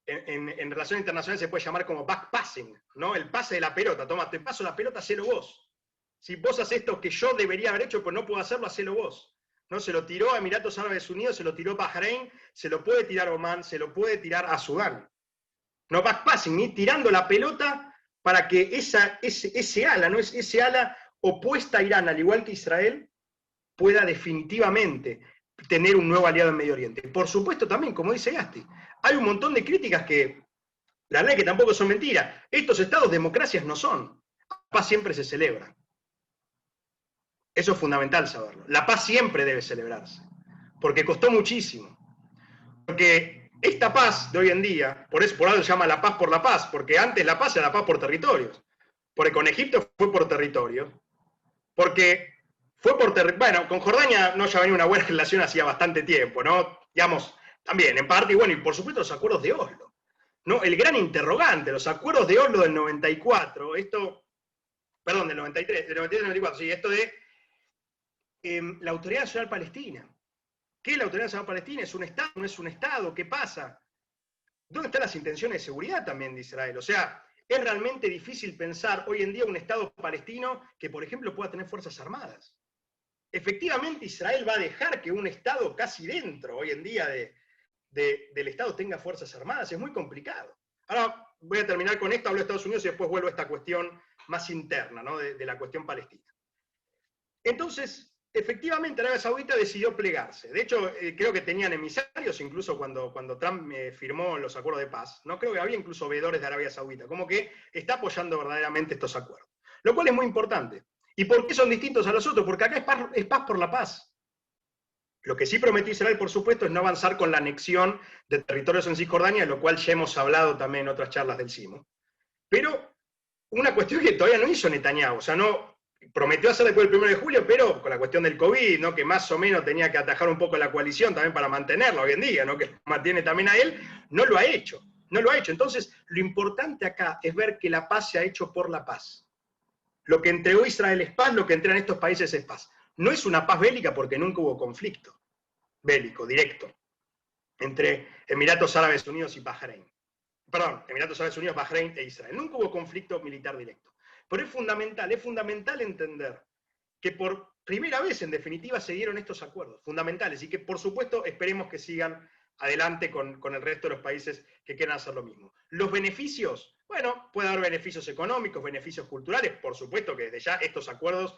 relaciones internacionales se puede llamar como backpassing, ¿no? El pase de la pelota. Toma, te paso la pelota, hacelo vos. Si vos haces esto que yo debería haber hecho, pero no puedo hacerlo, hacelo vos. ¿No? Se lo tiró a Emiratos Árabes Unidos, se lo tiró a Bahrein, se lo puede tirar a Omán, se lo puede tirar a Sudán. No backpassing, ni tirando la pelota para que ese ala, ¿no? Ese ala opuesta a Irán, al igual que Israel, pueda definitivamente tener un nuevo aliado en Medio Oriente. Por supuesto también, como dice Gasti, hay un montón de críticas que, la verdad es que tampoco son mentiras. Estos estados democracias no son. La paz siempre se celebra. Eso es fundamental saberlo. La paz siempre debe celebrarse. Porque costó muchísimo. Porque esta paz de hoy en día, por eso se llama la paz por la paz, porque antes la paz era la paz por territorios. Porque con Egipto fue por territorio. Porque fue por bueno, con Jordania no ya venía una buena relación hacía bastante tiempo, ¿no? Digamos, también, en parte, y bueno, y por supuesto los acuerdos de Oslo, ¿no? El gran interrogante, los acuerdos de Oslo del 94, del 93 al 94, sí, esto de la Autoridad Nacional Palestina. ¿Qué es la Autoridad Nacional Palestina? ¿Es un Estado? ¿No es un Estado? ¿Qué pasa? ¿Dónde están las intenciones de seguridad también de Israel? O sea, es realmente difícil pensar hoy en día un Estado palestino que, por ejemplo, pueda tener fuerzas armadas. Efectivamente, Israel va a dejar que un Estado casi dentro hoy en día del Estado tenga fuerzas armadas. Es muy complicado. Ahora voy a terminar con esto, hablo de Estados Unidos y después vuelvo a esta cuestión más interna, ¿no? de la cuestión palestina. Entonces, efectivamente, Arabia Saudita decidió plegarse. De hecho, creo que tenían emisarios, incluso cuando Trump firmó los acuerdos de paz. No creo que había incluso veedores de Arabia Saudita, como que está apoyando verdaderamente estos acuerdos. Lo cual es muy importante. ¿Y por qué son distintos a los otros? Porque acá es paz por la paz. Lo que sí prometió Israel, por supuesto, es no avanzar con la anexión de territorios en Cisjordania, de lo cual ya hemos hablado también en otras charlas del CIMO. Pero una cuestión que todavía no hizo Netanyahu, o sea, no prometió hacer después del 1 de julio, pero con la cuestión del COVID, ¿no? Que más o menos tenía que atajar un poco la coalición también para mantenerla hoy en día, ¿no? Que lo mantiene también a él, no lo ha hecho. No lo ha hecho. Entonces, lo importante acá es ver que la paz se ha hecho por la paz. Lo que entregó Israel es paz, lo que entregan estos países es paz. No es una paz bélica porque nunca hubo conflicto bélico, directo, entre Emiratos Árabes Unidos y Bahrein. Perdón, Emiratos Árabes Unidos, Bahrein e Israel. Nunca hubo conflicto militar directo. Pero es fundamental entender que por primera vez, en definitiva, se dieron estos acuerdos fundamentales y que, por supuesto, esperemos que sigan adelante con el resto de los países que quieran hacer lo mismo. Los beneficios, bueno, puede haber beneficios económicos, beneficios culturales, por supuesto que desde ya estos acuerdos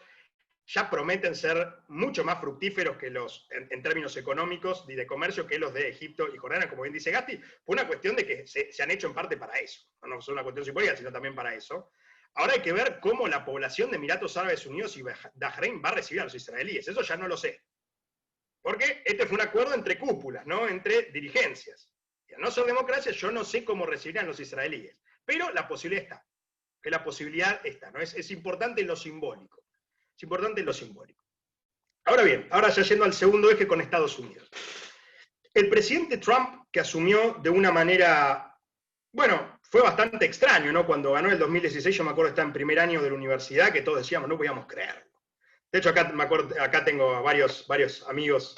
ya prometen ser mucho más fructíferos que los, en términos económicos y de comercio, que los de Egipto y Jordania, como bien dice Gasti, por una cuestión de que se han hecho en parte para eso. No solo una cuestión simbólica, sino también para eso. Ahora hay que ver cómo la población de Emiratos Árabes Unidos y Bahrein va a recibir a los israelíes. Eso ya no lo sé. Porque este fue un acuerdo entre cúpulas, ¿no? Entre dirigencias. Y al no ser democracia, yo no sé cómo recibirán los israelíes. Pero la posibilidad está. Que la posibilidad está, ¿no? Es importante lo simbólico. Es importante lo simbólico. Ahora bien, ahora ya yendo al segundo eje con Estados Unidos. El presidente Trump, que asumió de una manera, bueno, fue bastante extraño, ¿no? Cuando ganó el 2016, yo me acuerdo, estaba en primer año de la universidad, que todos decíamos, no podíamos creerlo. De hecho, acá, me acuerdo, acá tengo a varios amigos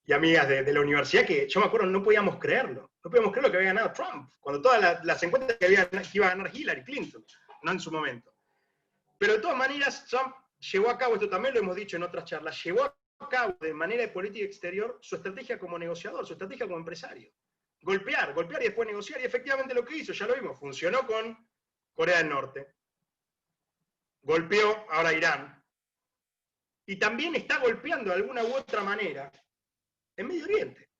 y amigas de la universidad que yo me acuerdo, no podíamos creerlo. No podíamos creer lo que había ganado Trump, cuando todas las encuestas que iba a ganar Hillary Clinton, no en su momento. Pero de todas maneras, Trump llevó a cabo, esto también lo hemos dicho en otras charlas, llevó a cabo de manera de política exterior su estrategia como negociador, su estrategia como empresario. Golpear y después negociar, y efectivamente lo que hizo, ya lo vimos, funcionó con Corea del Norte, golpeó ahora a Irán, y también está golpeando de alguna u otra manera en Medio Oriente.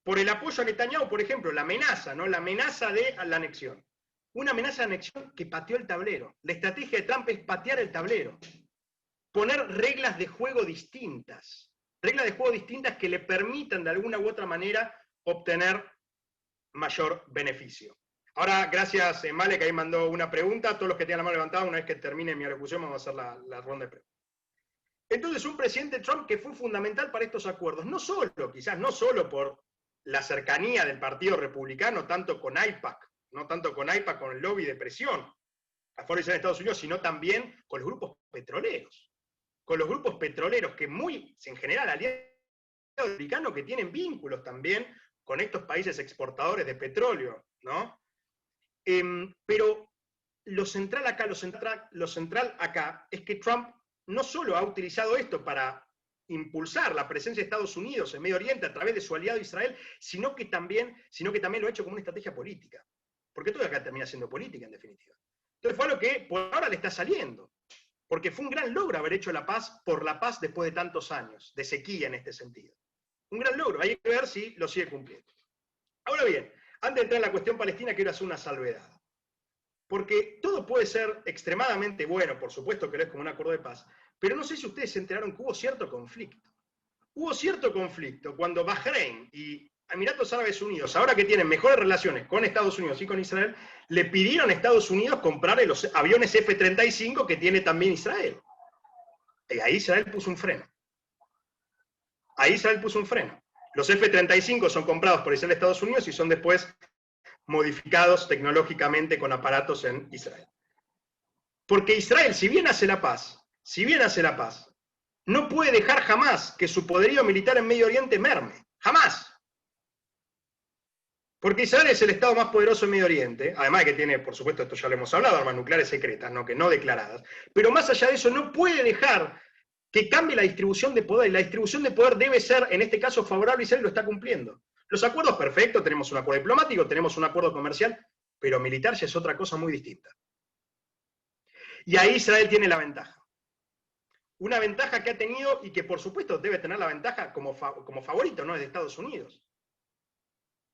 Por el apoyo a Netanyahu, por ejemplo, la amenaza, ¿no? La amenaza de la anexión. Una amenaza de anexión que pateó el tablero. La estrategia de Trump es patear el tablero. Poner reglas de juego distintas. Reglas de juego distintas que le permitan de alguna u otra manera obtener mayor beneficio. Ahora, gracias, Male, que ahí mandó una pregunta. Todos los que tengan la mano levantada, una vez que termine mi alocución, vamos a hacer la ronda de preguntas. Entonces, un presidente Trump que fue fundamental para estos acuerdos, no solo por la cercanía del Partido Republicano, tanto con AIPAC, no tanto con AIPAC, con el lobby de presión a favor de Estados Unidos, sino también con los grupos petroleros. Con los grupos petroleros que en general, aliados republicanos que tienen vínculos también con estos países exportadores de petróleo, ¿no? Pero lo central acá es que Trump no solo ha utilizado esto para impulsar la presencia de Estados Unidos en Medio Oriente a través de su aliado Israel, sino que también lo ha hecho como una estrategia política. Porque todo acá termina siendo política, en definitiva. Entonces fue algo que por ahora le está saliendo. Porque fue un gran logro haber hecho la paz por la paz después de tantos años, de sequía en este sentido. Un gran logro, hay que ver si lo sigue cumpliendo. Ahora bien, antes de entrar en la cuestión palestina, quiero hacer una salvedad. Porque todo puede ser extremadamente bueno, por supuesto que lo es como un acuerdo de paz, pero no sé si ustedes se enteraron que hubo cierto conflicto. Hubo cierto conflicto cuando Bahrein y Emiratos Árabes Unidos, ahora que tienen mejores relaciones con Estados Unidos y con Israel, le pidieron a Estados Unidos comprar los aviones F-35 que tiene también Israel. Y ahí Israel puso un freno. Los F-35 son comprados por Israel y Estados Unidos y son después modificados tecnológicamente con aparatos en Israel. Porque Israel, si bien hace la paz, no puede dejar jamás que su poderío militar en Medio Oriente merme. Jamás. Porque Israel es el estado más poderoso en Medio Oriente, además de que tiene, por supuesto, esto ya lo hemos hablado, armas nucleares secretas, ¿no? Que no declaradas. Pero más allá de eso, no puede dejar que cambie la distribución de poder. Y la distribución de poder debe ser, en este caso, favorable a Israel, lo está cumpliendo. Los acuerdos, perfectos, tenemos un acuerdo diplomático, tenemos un acuerdo comercial, pero militar ya es otra cosa muy distinta. Y ahí Israel tiene la ventaja. Una ventaja que ha tenido y que por supuesto debe tener la ventaja como favorito, ¿no? Es de Estados Unidos.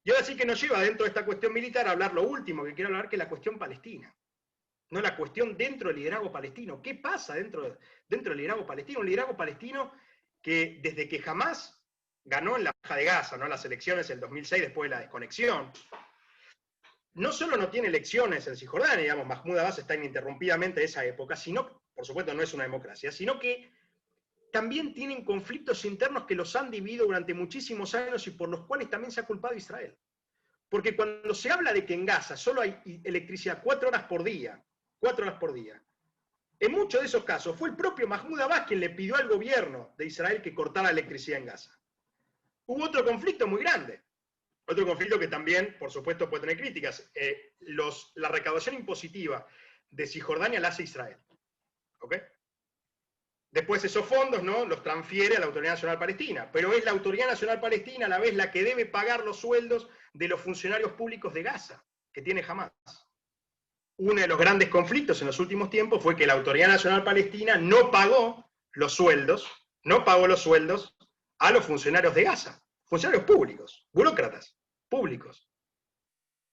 Y ahora sí que nos lleva dentro de esta cuestión militar a hablar lo último que quiero hablar, que es la cuestión palestina. no la cuestión dentro del liderazgo palestino. ¿Qué pasa dentro del liderazgo palestino? Un liderazgo palestino que desde que Hamás ganó en la Franja de Gaza, ¿no? Las elecciones en 2006 después de la desconexión, no solo no tiene elecciones en Cisjordania, digamos, Mahmoud Abbas está ininterrumpidamente de esa época, sino, por supuesto no es una democracia, sino que también tienen conflictos internos que los han dividido durante muchísimos años y por los cuales también se ha culpado a Israel. Porque cuando se habla de que en Gaza solo hay electricidad 4 horas por día, en muchos de esos casos fue el propio Mahmoud Abbas quien le pidió al gobierno de Israel que cortara la electricidad en Gaza. Hubo otro conflicto muy grande, otro conflicto que también, por supuesto, puede tener críticas. La recaudación impositiva de Cisjordania la hace Israel. ¿Okay? Después esos fondos, ¿no?, los transfiere a la Autoridad Nacional Palestina, pero es la Autoridad Nacional Palestina a la vez la que debe pagar los sueldos de los funcionarios públicos de Gaza, que tiene Hamás. Uno de los grandes conflictos en los últimos tiempos fue que la Autoridad Nacional Palestina no pagó los sueldos a los funcionarios de Gaza, funcionarios públicos, burócratas públicos.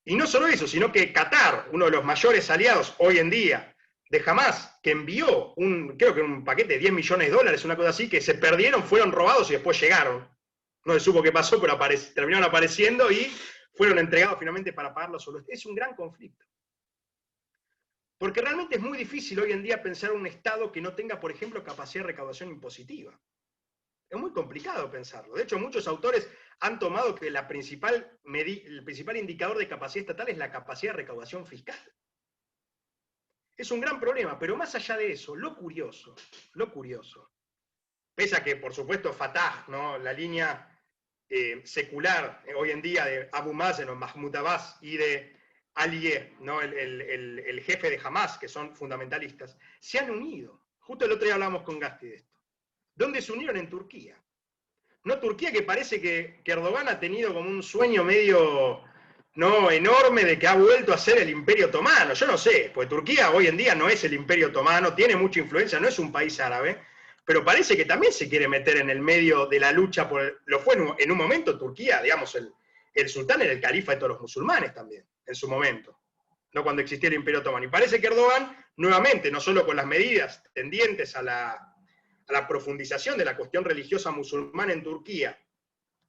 Y no solo eso, sino que Qatar, uno de los mayores aliados hoy en día de Hamás, que envió creo que un paquete de $10 millones, una cosa así, que se perdieron, fueron robados y después llegaron. No se supo qué pasó, pero terminaron apareciendo y fueron entregados finalmente para pagar los sueldos. Es un gran conflicto. Porque realmente es muy difícil hoy en día pensar un Estado que no tenga, por ejemplo, capacidad de recaudación impositiva. Es muy complicado pensarlo. De hecho, muchos autores han tomado que el principal indicador de capacidad estatal es la capacidad de recaudación fiscal. Es un gran problema, pero más allá de eso, lo curioso, pese a que, por supuesto, Fatah, ¿no?, la línea secular hoy en día de Abu Mazen o Mahmoud Abbas y de Aliye, ¿no?, el jefe de Hamás, que son fundamentalistas, se han unido. Justo el otro día hablamos con Gasti de esto. ¿Dónde se unieron? En Turquía. No, Turquía, que parece que Erdogan ha tenido como un sueño medio, no, enorme, de que ha vuelto a ser el Imperio Otomano. Yo no sé, pues Turquía hoy en día no es el Imperio Otomano, tiene mucha influencia, no es un país árabe, pero parece que también se quiere meter en el medio de la lucha lo fue en un momento Turquía, digamos, el sultán era el califa de todos los musulmanes también, en su momento, no cuando existía el Imperio Otomano. Y parece que Erdogan, nuevamente, no solo con las medidas tendientes a la profundización de la cuestión religiosa musulmana en Turquía,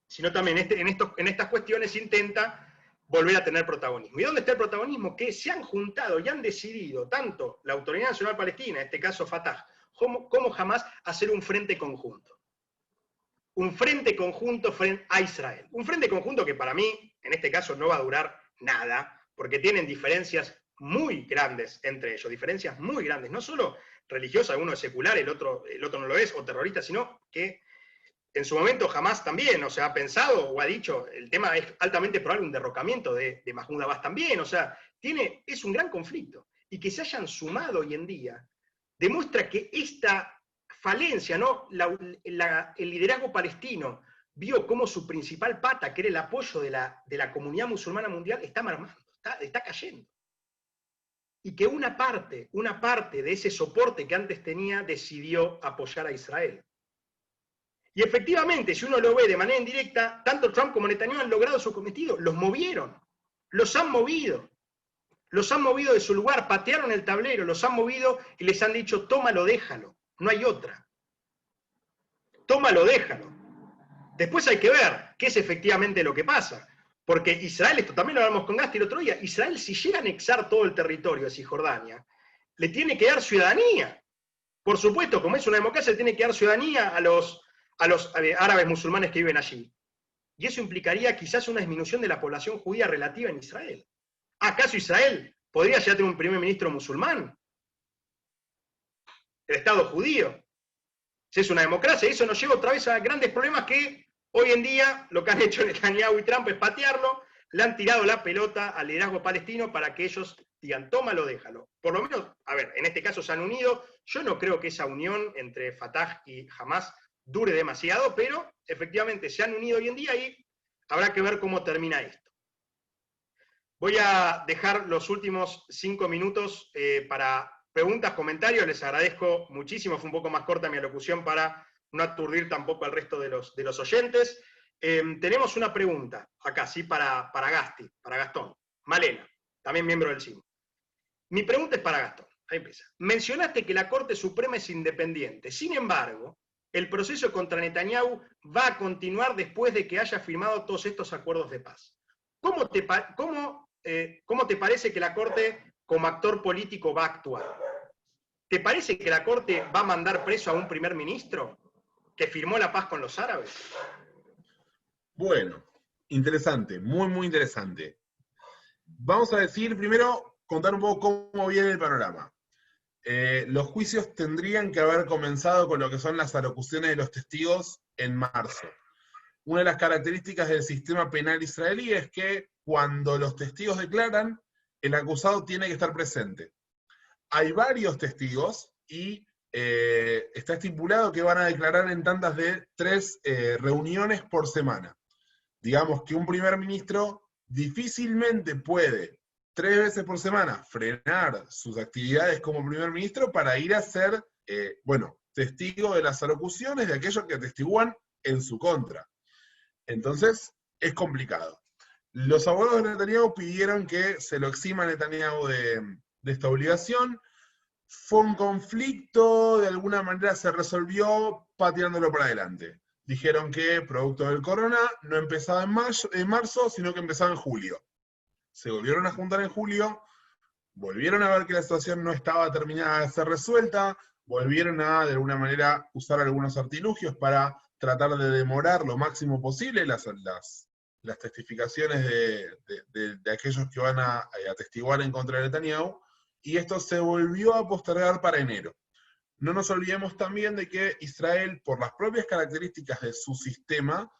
sino también en estas cuestiones intenta volver a tener protagonismo. ¿Y dónde está el protagonismo? Que se han juntado y han decidido, tanto la Autoridad Nacional Palestina, en este caso Fatah, como Hamás, hacer un frente conjunto. Un frente conjunto frente a Israel. Un frente conjunto que para mí, en este caso, no va a durar nada, porque tienen diferencias muy grandes entre ellos, diferencias muy grandes, no solo religiosas, uno es secular, el otro no lo es, o terrorista, sino que en su momento Hamás también, o sea, ha pensado o ha dicho, el tema es altamente probable un derrocamiento de Mahmoud Abbas también, o sea, es un gran conflicto. Y que se hayan sumado hoy en día demuestra que esta falencia, ¿no?, el liderazgo palestino vio cómo su principal pata, que era el apoyo de la comunidad musulmana mundial, está mermando, está cayendo. Y que una parte de ese soporte que antes tenía decidió apoyar a Israel. Y efectivamente, si uno lo ve de manera indirecta, tanto Trump como Netanyahu han logrado su cometido, los movieron, los han movido de su lugar, patearon el tablero, los han movido y les han dicho, tómalo, déjalo, no hay otra. Tómalo, déjalo. Después hay que ver qué es efectivamente lo que pasa. Porque Israel, esto también lo hablamos con Gasti el otro día, Israel, si llega a anexar todo el territorio de Cisjordania, le tiene que dar ciudadanía. Por supuesto, como es una democracia, le tiene que dar ciudadanía a los árabes musulmanes que viven allí. Y eso implicaría quizás una disminución de la población judía relativa en Israel. ¿Acaso Israel podría ya tener un primer ministro musulmán? El Estado judío. Si es una democracia, eso nos lleva otra vez a grandes problemas que hoy en día lo que han hecho Netanyahu y Trump es patearlo, le han tirado la pelota al liderazgo palestino para que ellos digan, tómalo, déjalo. Por lo menos, a ver, en este caso se han unido. Yo no creo que esa unión entre Fatah y Hamás dure demasiado, pero efectivamente se han unido hoy en día y habrá que ver cómo termina esto. Voy a dejar los últimos 5 minutos para preguntas, comentarios. Les agradezco muchísimo, fue un poco más corta mi alocución para no aturdir tampoco al resto de los oyentes. Tenemos una pregunta acá, sí, para Gasti, para Gastón. Malena, también miembro del CIM. Mi pregunta es para Gastón. Ahí empieza. Mencionaste que la Corte Suprema es independiente. Sin embargo, el proceso contra Netanyahu va a continuar después de que haya firmado todos estos acuerdos de paz. ¿Cómo te parece que la Corte, como actor político, va a actuar? ¿Te parece que la Corte va a mandar preso a un primer ministro que firmó la paz con los árabes? Bueno, interesante, muy, muy interesante. Vamos a decir, primero, contar un poco cómo viene el panorama. Los juicios tendrían que haber comenzado con lo que son las alocuciones de los testigos en marzo. Una de las características del sistema penal israelí es que cuando los testigos declaran, el acusado tiene que estar presente. Hay varios testigos y está estipulado que van a declarar en tandas de 3 reuniones por semana. Digamos que un primer ministro difícilmente puede 3 veces por semana frenar sus actividades como primer ministro para ir a ser, testigo de las alocuciones de aquellos que atestiguan en su contra. Entonces, es complicado. Los abogados de Netanyahu pidieron que se lo exima a Netanyahu de esta obligación. Fue un conflicto, de alguna manera se resolvió pateándolo para adelante. Dijeron que, producto del corona, no empezaba en marzo, sino que empezaba en julio. Se volvieron a juntar en julio, volvieron a ver que la situación no estaba terminada de ser resuelta, volvieron a, de alguna manera, usar algunos artilugios para tratar de demorar lo máximo posible las testificaciones de aquellos que van a atestiguar en contra de Netanyahu, y esto se volvió a postergar para enero. No nos olvidemos también de que Israel, por las propias características de su sistema,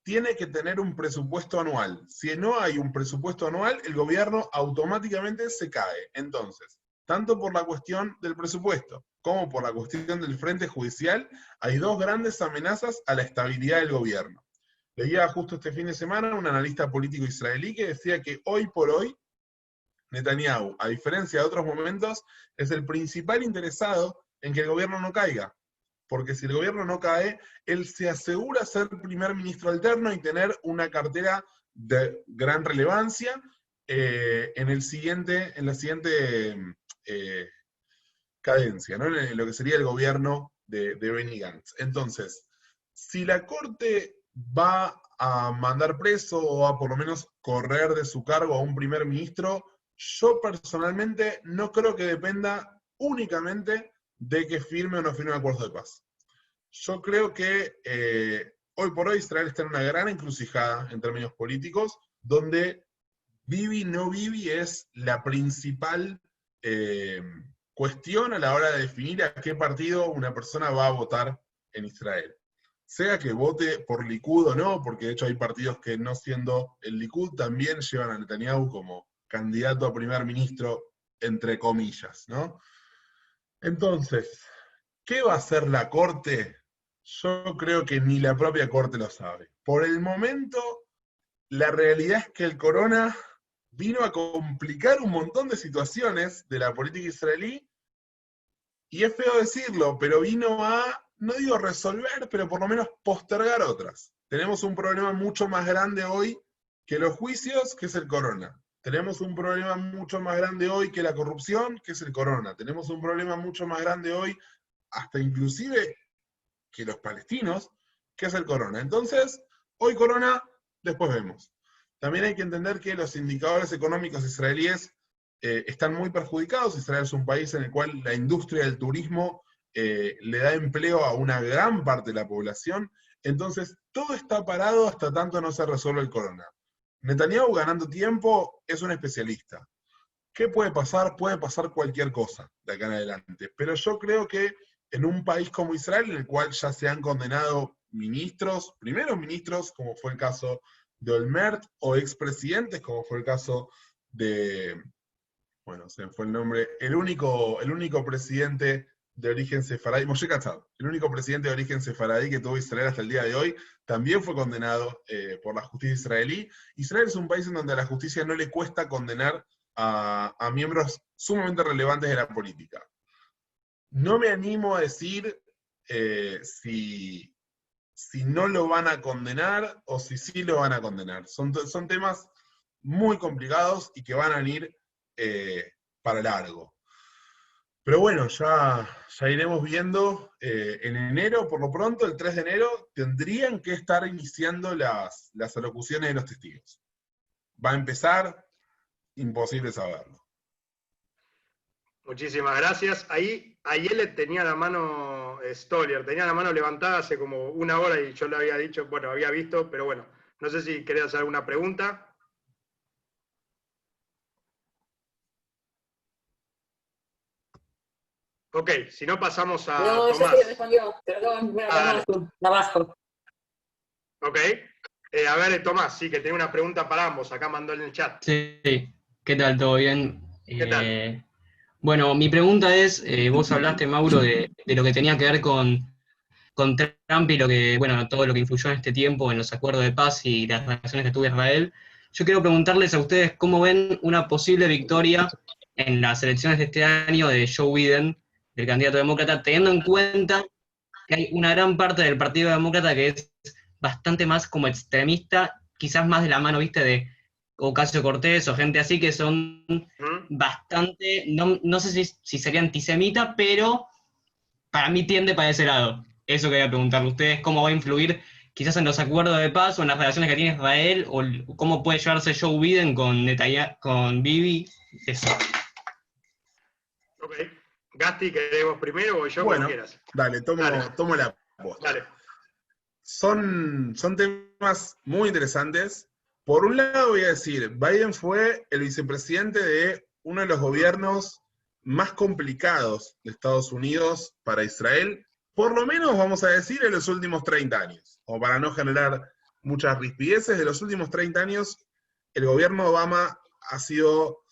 tiene que tener un presupuesto anual. Si no hay un presupuesto anual, el gobierno automáticamente se cae. Entonces, tanto por la cuestión del presupuesto como por la cuestión del frente judicial, hay 2 grandes amenazas a la estabilidad del gobierno. Leía justo este fin de semana un analista político israelí que decía que hoy por hoy, Netanyahu, a diferencia de otros momentos, es el principal interesado en que el gobierno no caiga. Porque si el gobierno no cae, él se asegura ser primer ministro alterno y tener una cartera de gran relevancia en la siguiente cadencia, ¿no? En lo que sería el gobierno de Benny Gantz. Entonces, si la Corte va a mandar preso o a por lo menos correr de su cargo a un primer ministro, yo personalmente no creo que dependa únicamente de que firme o no firme un acuerdo de paz. Yo creo que hoy por hoy Israel está en una gran encrucijada en términos políticos, donde Bibi no Bibi es la principal cuestión a la hora de definir a qué partido una persona va a votar en Israel. Sea que vote por Likud o no, porque de hecho hay partidos que no siendo el Likud también llevan a Netanyahu como candidato a primer ministro, entre comillas, ¿no? Entonces, ¿qué va a hacer la Corte? Yo creo que ni la propia Corte lo sabe. Por el momento, la realidad es que el corona vino a complicar un montón de situaciones de la política israelí, y es feo decirlo, pero vino a, no digo resolver, pero por lo menos postergar otras. Tenemos un problema mucho más grande hoy que los juicios, que es el corona. Tenemos un problema mucho más grande hoy que la corrupción, que es el corona. Tenemos un problema mucho más grande hoy, hasta inclusive que los palestinos, que es el corona. Entonces, hoy corona, después vemos. También hay que entender que los indicadores económicos israelíes están muy perjudicados. Israel es un país en el cual la industria del turismo le da empleo a una gran parte de la población. Entonces, todo está parado hasta tanto no se resuelve el corona. Netanyahu, ganando tiempo, es un especialista. ¿Qué puede pasar? Puede pasar cualquier cosa de acá en adelante. Pero yo creo que en un país como Israel, en el cual ya se han condenado ministros, primeros ministros, como fue el caso de Olmert, o expresidentes, como fue el caso de, bueno, se me fue el nombre, el único presidente de origen sefaradí, Moshe Katsav, el único presidente de origen sefaradí que tuvo Israel hasta el día de hoy, también fue condenado por la justicia israelí. Israel es un país en donde a la justicia no le cuesta condenar a miembros sumamente relevantes de la política. No me animo a decir si no lo van a condenar o si sí lo van a condenar. Son temas muy complicados y que van a venir para largo. Pero bueno, ya iremos viendo. En enero, por lo pronto, el 3 de enero, tendrían que estar iniciando las alocuciones de los testigos. Va a empezar, imposible saberlo. Muchísimas gracias. Ahí Ayelet tenía la mano, Stolier, tenía la mano levantada hace como una hora y yo le había dicho, bueno, había visto, pero bueno, no sé si querés hacer alguna pregunta. Ok, si no pasamos a No, Tomás. yo sí respondió, perdón, Dale. abajo. Ok, a ver, Tomás, sí, que tiene una pregunta para ambos, acá mandó en el chat. Sí, ¿qué tal? ¿Todo bien? ¿Qué tal? Bueno, mi pregunta es, vos hablaste, Mauro, de lo que tenía que ver con Trump y lo que, bueno, todo lo que influyó en este tiempo en los acuerdos de paz y las relaciones que tuvo Israel. Yo quiero preguntarles a ustedes cómo ven una posible victoria en las elecciones de este año de Joe Biden, del candidato demócrata, teniendo en cuenta que hay una gran parte del Partido Demócrata que es bastante más como extremista, quizás más de la mano, viste, de Ocasio-Cortez o gente así que son bastante, no sé si sería antisemita, pero para mí tiende para ese lado. Eso quería preguntarle a ustedes, cómo va a influir quizás en los acuerdos de paz o en las relaciones que tiene Israel, o cómo puede llevarse Joe Biden con Netanyahu, con Bibi, eso. Ok, Gasti, ¿queremos primero o yo, Bueno, como quieras? dale, tomo la posta. Dale. Son temas muy interesantes. Por un lado voy a decir, Biden fue el vicepresidente de uno de los gobiernos más complicados de Estados Unidos para Israel, por lo menos vamos a decir en los últimos 30 años, o para no generar muchas rispideces, de los últimos 30 años, el gobierno de Obama ha sido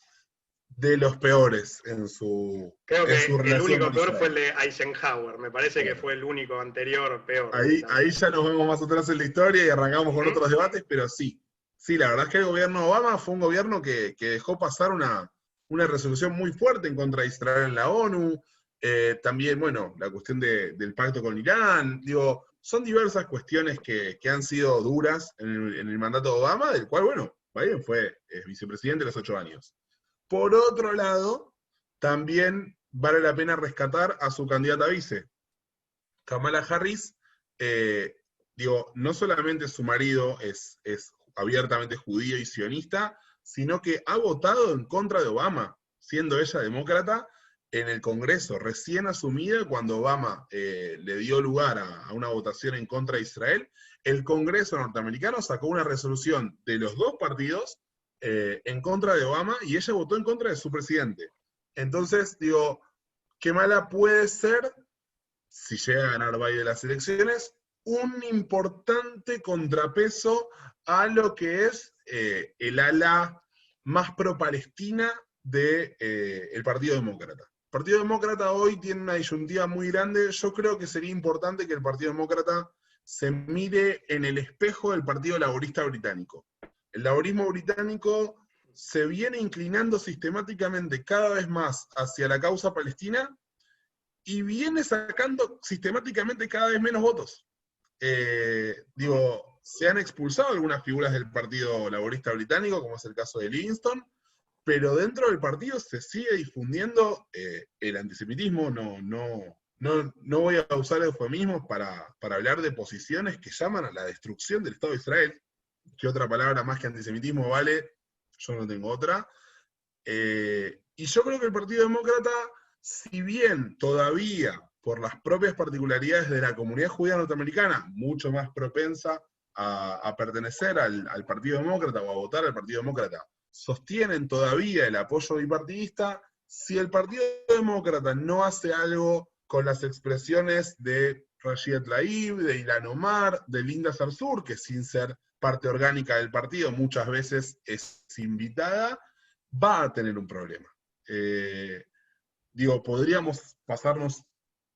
de los peores en su Creo que relación el único con peor Israel. fue el de Eisenhower, me parece que fue el único anterior peor. Ahí ya nos vemos más atrás en la historia y arrancamos con otros debates, pero sí, la verdad es que el gobierno de Obama fue un gobierno que dejó pasar una resolución muy fuerte en contra de Israel en la ONU, también, bueno, la cuestión del pacto con Irán, digo, son diversas cuestiones que han sido duras en el mandato de Obama, del cual, bueno, Biden fue vicepresidente de los 8 años. Por otro lado, también vale la pena rescatar a su candidata a vice, Kamala Harris. No solamente su marido es abiertamente judío y sionista, sino que ha votado en contra de Obama, siendo ella demócrata, en el Congreso, recién asumida cuando Obama le dio lugar a una votación en contra de Israel. El Congreso norteamericano sacó una resolución de los dos partidos en contra de Obama y ella votó en contra de su presidente. Entonces, qué mala puede ser, si llega a ganar Biden las elecciones, un importante contrapeso a lo que es el ala más pro-palestina del Partido Demócrata. El Partido Demócrata hoy tiene una disyuntiva muy grande. Yo creo que sería importante que el Partido Demócrata se mire en el espejo del Partido Laborista Británico. El laborismo británico se viene inclinando sistemáticamente cada vez más hacia la causa palestina y viene sacando sistemáticamente cada vez menos votos. Se han expulsado algunas figuras del Partido Laborista Británico, como es el caso de Livingston, pero dentro del partido se sigue difundiendo el antisemitismo. No voy a usar eufemismos para hablar de posiciones que llaman a la destrucción del Estado de Israel. ¿Qué otra palabra más que antisemitismo vale? Yo no tengo otra. Y yo creo que el Partido Demócrata, si bien todavía, por las propias particularidades de la comunidad judía norteamericana, mucho más propensa a pertenecer al Partido Demócrata o a votar al Partido Demócrata, sostienen todavía el apoyo bipartidista, si el Partido Demócrata no hace algo con las expresiones de Rashid Tlaib, de Ilhan Omar, de Linda Sarsour, que sin ser parte orgánica del partido muchas veces es invitada, va a tener un problema. Podríamos pasarnos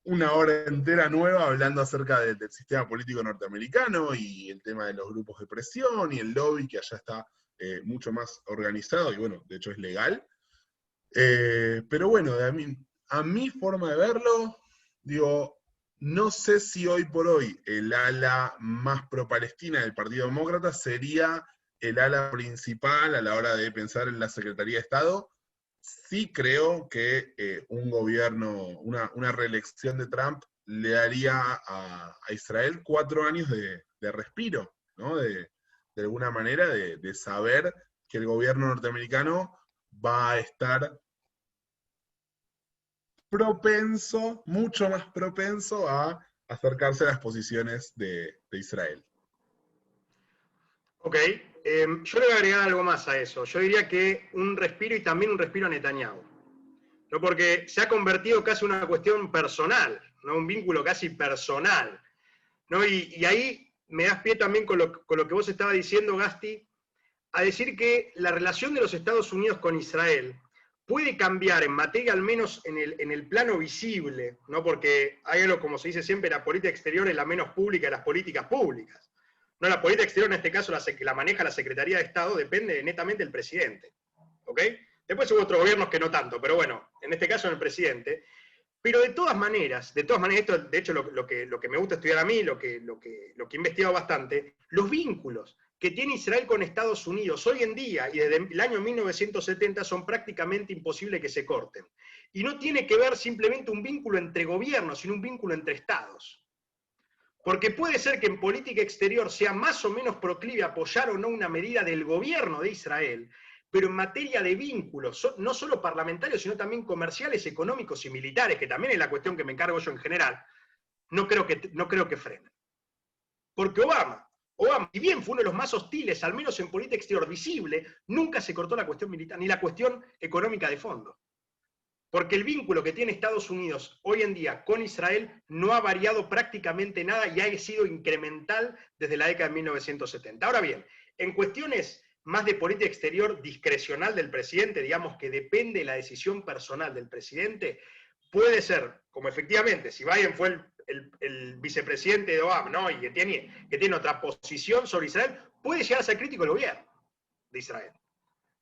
una hora entera nueva hablando acerca del sistema político norteamericano y el tema de los grupos de presión y el lobby que allá está mucho más organizado y bueno, de hecho es legal. Pero bueno, a mi forma de verlo, no sé si hoy por hoy el ala más pro-palestina del Partido Demócrata sería el ala principal a la hora de pensar en la Secretaría de Estado. sí creo que un gobierno, una reelección de Trump le daría a Israel 4 años de respiro, ¿no? De alguna manera, de saber que el gobierno norteamericano va a estar propenso, mucho más propenso a acercarse a las posiciones de Israel. Ok, yo le voy a agregar algo más a eso. Yo diría que un respiro y también un respiro a Netanyahu. ¿No? Porque se ha convertido casi en una cuestión personal, ¿no? Un vínculo casi personal. ¿No? Y ahí me das pie también con lo que vos estabas diciendo, Gasti, a decir que la relación de los Estados Unidos con Israel puede cambiar en materia, al menos en el plano visible, ¿no? Porque hay algo, como se dice siempre, la política exterior es la menos pública de las políticas públicas. No, la política exterior en este caso la maneja la Secretaría de Estado, depende netamente del presidente. ¿Ok? Después hubo otros gobiernos que no tanto, pero bueno, en este caso en el presidente. Pero de todas maneras, esto de hecho lo que me gusta estudiar a mí, lo que he investigado bastante, los vínculos que tiene Israel con Estados Unidos hoy en día y desde el año 1970 son prácticamente imposibles que se corten. Y no tiene que ver simplemente un vínculo entre gobiernos, sino un vínculo entre estados. Porque puede ser que en política exterior sea más o menos proclive a apoyar o no una medida del gobierno de Israel, pero en materia de vínculos, no solo parlamentarios, sino también comerciales, económicos y militares, que también es la cuestión que me encargo yo en general, no creo que frenen. Porque Obama, si bien fue uno de los más hostiles, al menos en política exterior visible, nunca se cortó la cuestión militar, ni la cuestión económica de fondo. Porque el vínculo que tiene Estados Unidos hoy en día con Israel no ha variado prácticamente nada y ha sido incremental desde la década de 1970. Ahora bien, en cuestiones más de política exterior discrecional del presidente, digamos que depende de la decisión personal del presidente, puede ser, como efectivamente, si Biden fue el vicepresidente de Obama, ¿no? Y que tiene otra posición sobre Israel, puede llegar a ser crítico el gobierno de Israel.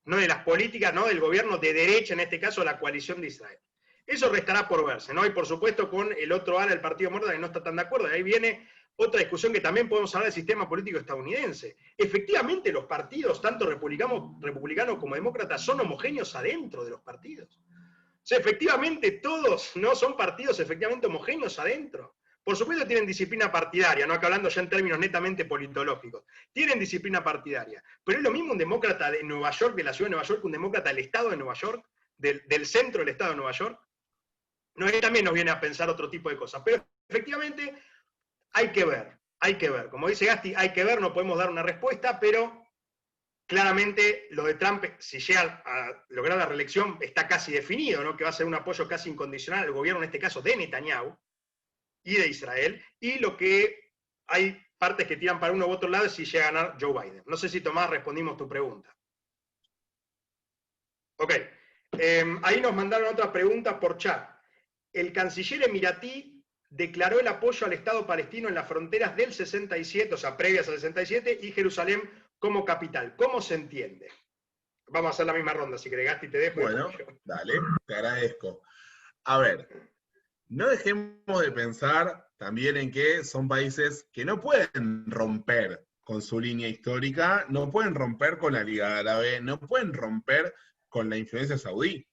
No de las políticas, no del gobierno de derecha, en este caso la coalición de Israel. Eso restará por verse, ¿no? Y por supuesto con el otro ala del Partido Demócrata que no está tan de acuerdo. De ahí viene otra discusión que también podemos hablar del sistema político estadounidense. Efectivamente los partidos, tanto republicanos como demócratas, son homogéneos adentro de los partidos. O sea, efectivamente todos no son partidos efectivamente homogéneos adentro. Por supuesto tienen disciplina partidaria, no acá hablando ya en términos netamente politológicos. Tienen disciplina partidaria. Pero es lo mismo un demócrata de Nueva York, de la ciudad de Nueva York, que un demócrata del estado de Nueva York, del centro del estado de Nueva York. No, él también nos viene a pensar otro tipo de cosas. Pero efectivamente hay que ver. Como dice Gasti, hay que ver, no podemos dar una respuesta, pero claramente lo de Trump, si llega a lograr la reelección, está casi definido, ¿no? Que va a ser un apoyo casi incondicional al gobierno, en este caso de Netanyahu y de Israel, y lo que hay partes que tiran para uno u otro lado es si llega a ganar Joe Biden. No sé si, Tomás, respondimos tu pregunta. Ok. Ahí nos mandaron otra pregunta por chat. El canciller emiratí declaró el apoyo al Estado palestino en las fronteras del 67, o sea, previas al 67, y Jerusalén como capital. ¿Cómo se entiende? Vamos a hacer la misma ronda, si querés, Gasti, te dejo. Bueno, dale, te agradezco. A ver, no dejemos de pensar también en que son países que no pueden romper con su línea histórica, no pueden romper con la Liga Árabe, no pueden romper con la influencia saudí.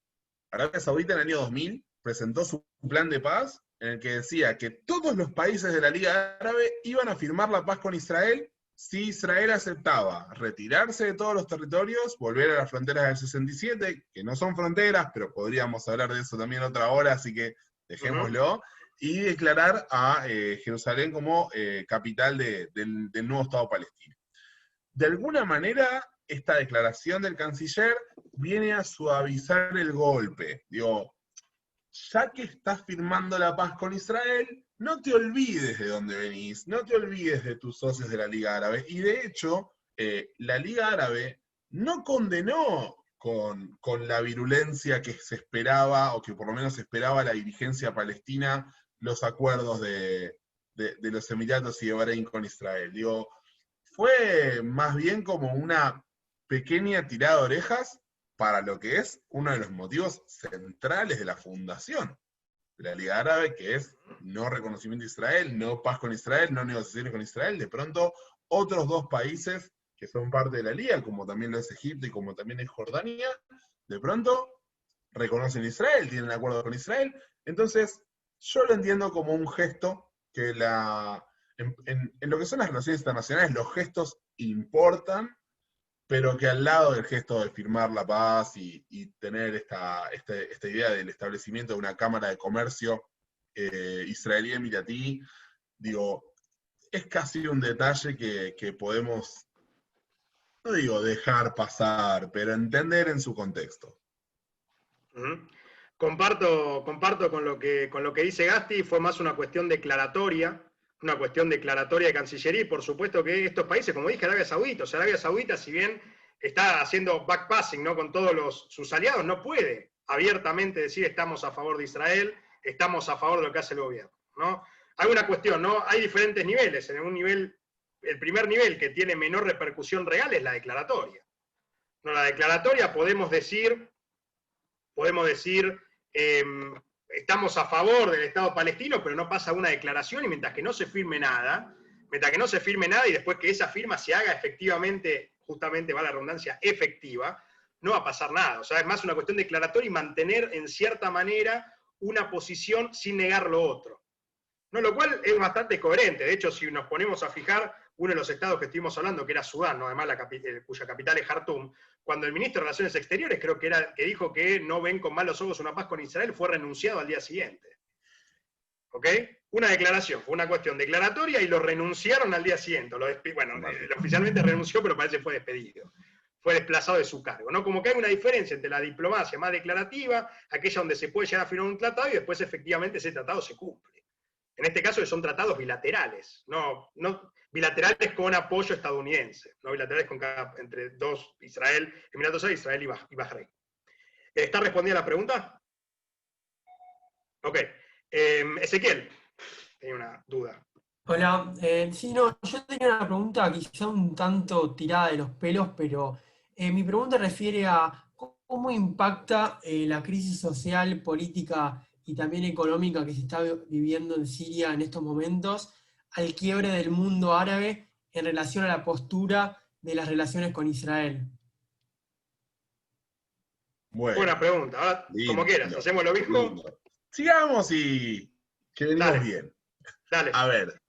Arabia Saudita en el año 2000 presentó su plan de paz en el que decía que todos los países de la Liga Árabe iban a firmar la paz con Israel si Israel aceptaba retirarse de todos los territorios, volver a las fronteras del 67, que no son fronteras, pero podríamos hablar de eso también otra hora, así que dejémoslo, y declarar a Jerusalén como capital del nuevo Estado palestino. De alguna manera, esta declaración del canciller viene a suavizar el golpe. Digo, ya que estás firmando la paz con Israel, no te olvides de dónde venís, no te olvides de tus socios de la Liga Árabe. Y de hecho, la Liga Árabe no condenó con la virulencia que se esperaba, o que por lo menos esperaba la dirigencia palestina, los acuerdos de los Emiratos y de Bahrein con Israel. Digo, fue más bien como una pequeña tirada de orejas para lo que es uno de los motivos centrales de la fundación de la Liga Árabe, que es no reconocimiento de Israel, no paz con Israel, no negociaciones con Israel. De pronto, otros dos países que son parte de la Liga, como también lo es Egipto y como también es Jordania, de pronto reconocen a Israel, tienen acuerdos con Israel. Entonces, yo lo entiendo como un gesto que en lo que son las relaciones internacionales, los gestos importan, pero que al lado del gesto de firmar la paz y tener esta idea del establecimiento de una cámara de comercio israelí-emiratí, digo, es casi un detalle que podemos, no digo dejar pasar, pero entender en su contexto. Comparto con lo que dice Gasti, fue más una cuestión declaratoria de Cancillería, y por supuesto que estos países, como dije, Arabia Saudita, si bien está haciendo backpassing, ¿no?, con todos sus aliados, no puede abiertamente decir estamos a favor de Israel, estamos a favor de lo que hace el gobierno, ¿no? Hay una cuestión, ¿no? Hay diferentes niveles. En un nivel, el primer nivel que tiene menor repercusión real es la declaratoria. No, la declaratoria podemos decir estamos a favor del Estado palestino, pero no pasa una declaración, y mientras que no se firme nada, y después que esa firma se haga efectivamente, justamente va la redundancia, efectiva, no va a pasar nada. O sea, es más una cuestión declaratoria y mantener en cierta manera una posición sin negar lo otro, ¿no? Lo cual es bastante coherente. De hecho, si nos ponemos a fijar, uno de los estados que estuvimos hablando, que era Sudán, ¿no?, además cuya capital es Jartum, cuando el ministro de Relaciones Exteriores, creo que dijo que no ven con malos ojos una paz con Israel, fue renunciado al día siguiente. ¿Ok? Una declaración, fue una cuestión declaratoria y lo renunciaron al día siguiente. Oficialmente renunció, pero parece que fue despedido. Fue desplazado de su cargo, ¿no? Como que hay una diferencia entre la diplomacia más declarativa, aquella donde se puede llegar a firmar un tratado y después efectivamente ese tratado se cumple. En este caso son tratados bilaterales, no bilaterales con apoyo estadounidense, no bilaterales entre dos, Emiratos Árabes, Israel y Bahrein. ¿Está respondida la pregunta? Ok. Ezequiel, tenía una duda. Hola, sí, no, yo tenía una pregunta quizá un tanto tirada de los pelos, pero mi pregunta refiere a cómo impacta la crisis social, política y también económica que se está viviendo en Siria en estos momentos al quiebre del mundo árabe en relación a la postura de las relaciones con Israel. Bueno, buena pregunta. Ahora, como quieras, hacemos lo mismo. Lindo. Sigamos y que venimos bien. Dale. A ver,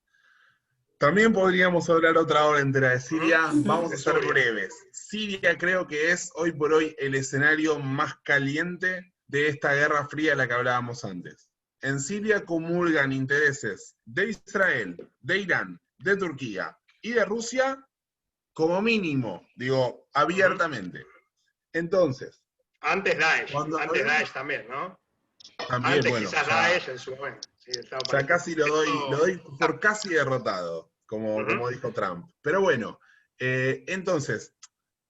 también podríamos hablar otra hora entera de Siria. Vamos a ser breves. Siria creo que es hoy por hoy el escenario más caliente de esta guerra fría de la que hablábamos antes. En Siria comulgan intereses de Israel, de Irán, de Turquía y de Rusia, como mínimo, digo, abiertamente. Entonces, antes Daesh también, ¿no? También, antes bueno, quizás Daesh en su momento. Sí, ya casi lo doy por casi derrotado, como dijo Trump. Pero bueno, entonces,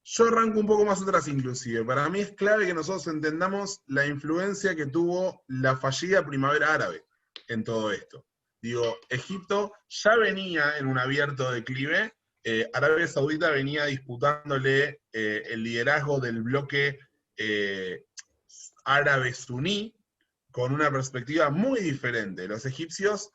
yo arranco un poco más atrás inclusive. Para mí es clave que nosotros entendamos la influencia que tuvo la fallida primavera árabe en todo esto. Digo, Egipto ya venía en un abierto declive, Arabia Saudita venía disputándole el liderazgo del bloque árabe suní, con una perspectiva muy diferente. Los egipcios,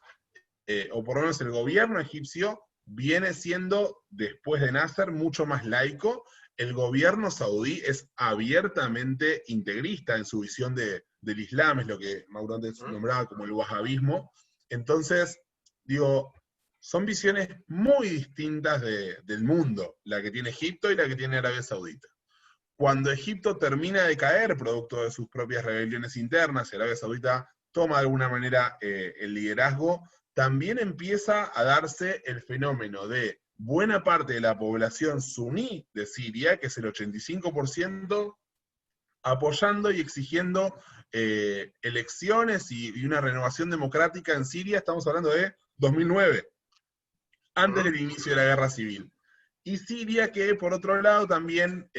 o por lo menos el gobierno egipcio, viene siendo, después de Nasser, mucho más laico. El gobierno saudí es abiertamente integrista en su visión del Islam, es lo que Mauro antes nombraba como el wahabismo. Entonces, digo, son visiones muy distintas del mundo, la que tiene Egipto y la que tiene Arabia Saudita. Cuando Egipto termina de caer, producto de sus propias rebeliones internas, y Arabia Saudita toma de alguna manera el liderazgo, también empieza a darse el fenómeno de buena parte de la población suní de Siria, que es el 85%, apoyando y exigiendo elecciones y una renovación democrática en Siria. Estamos hablando de 2009, antes del inicio de la guerra civil. Y Siria, que por otro lado también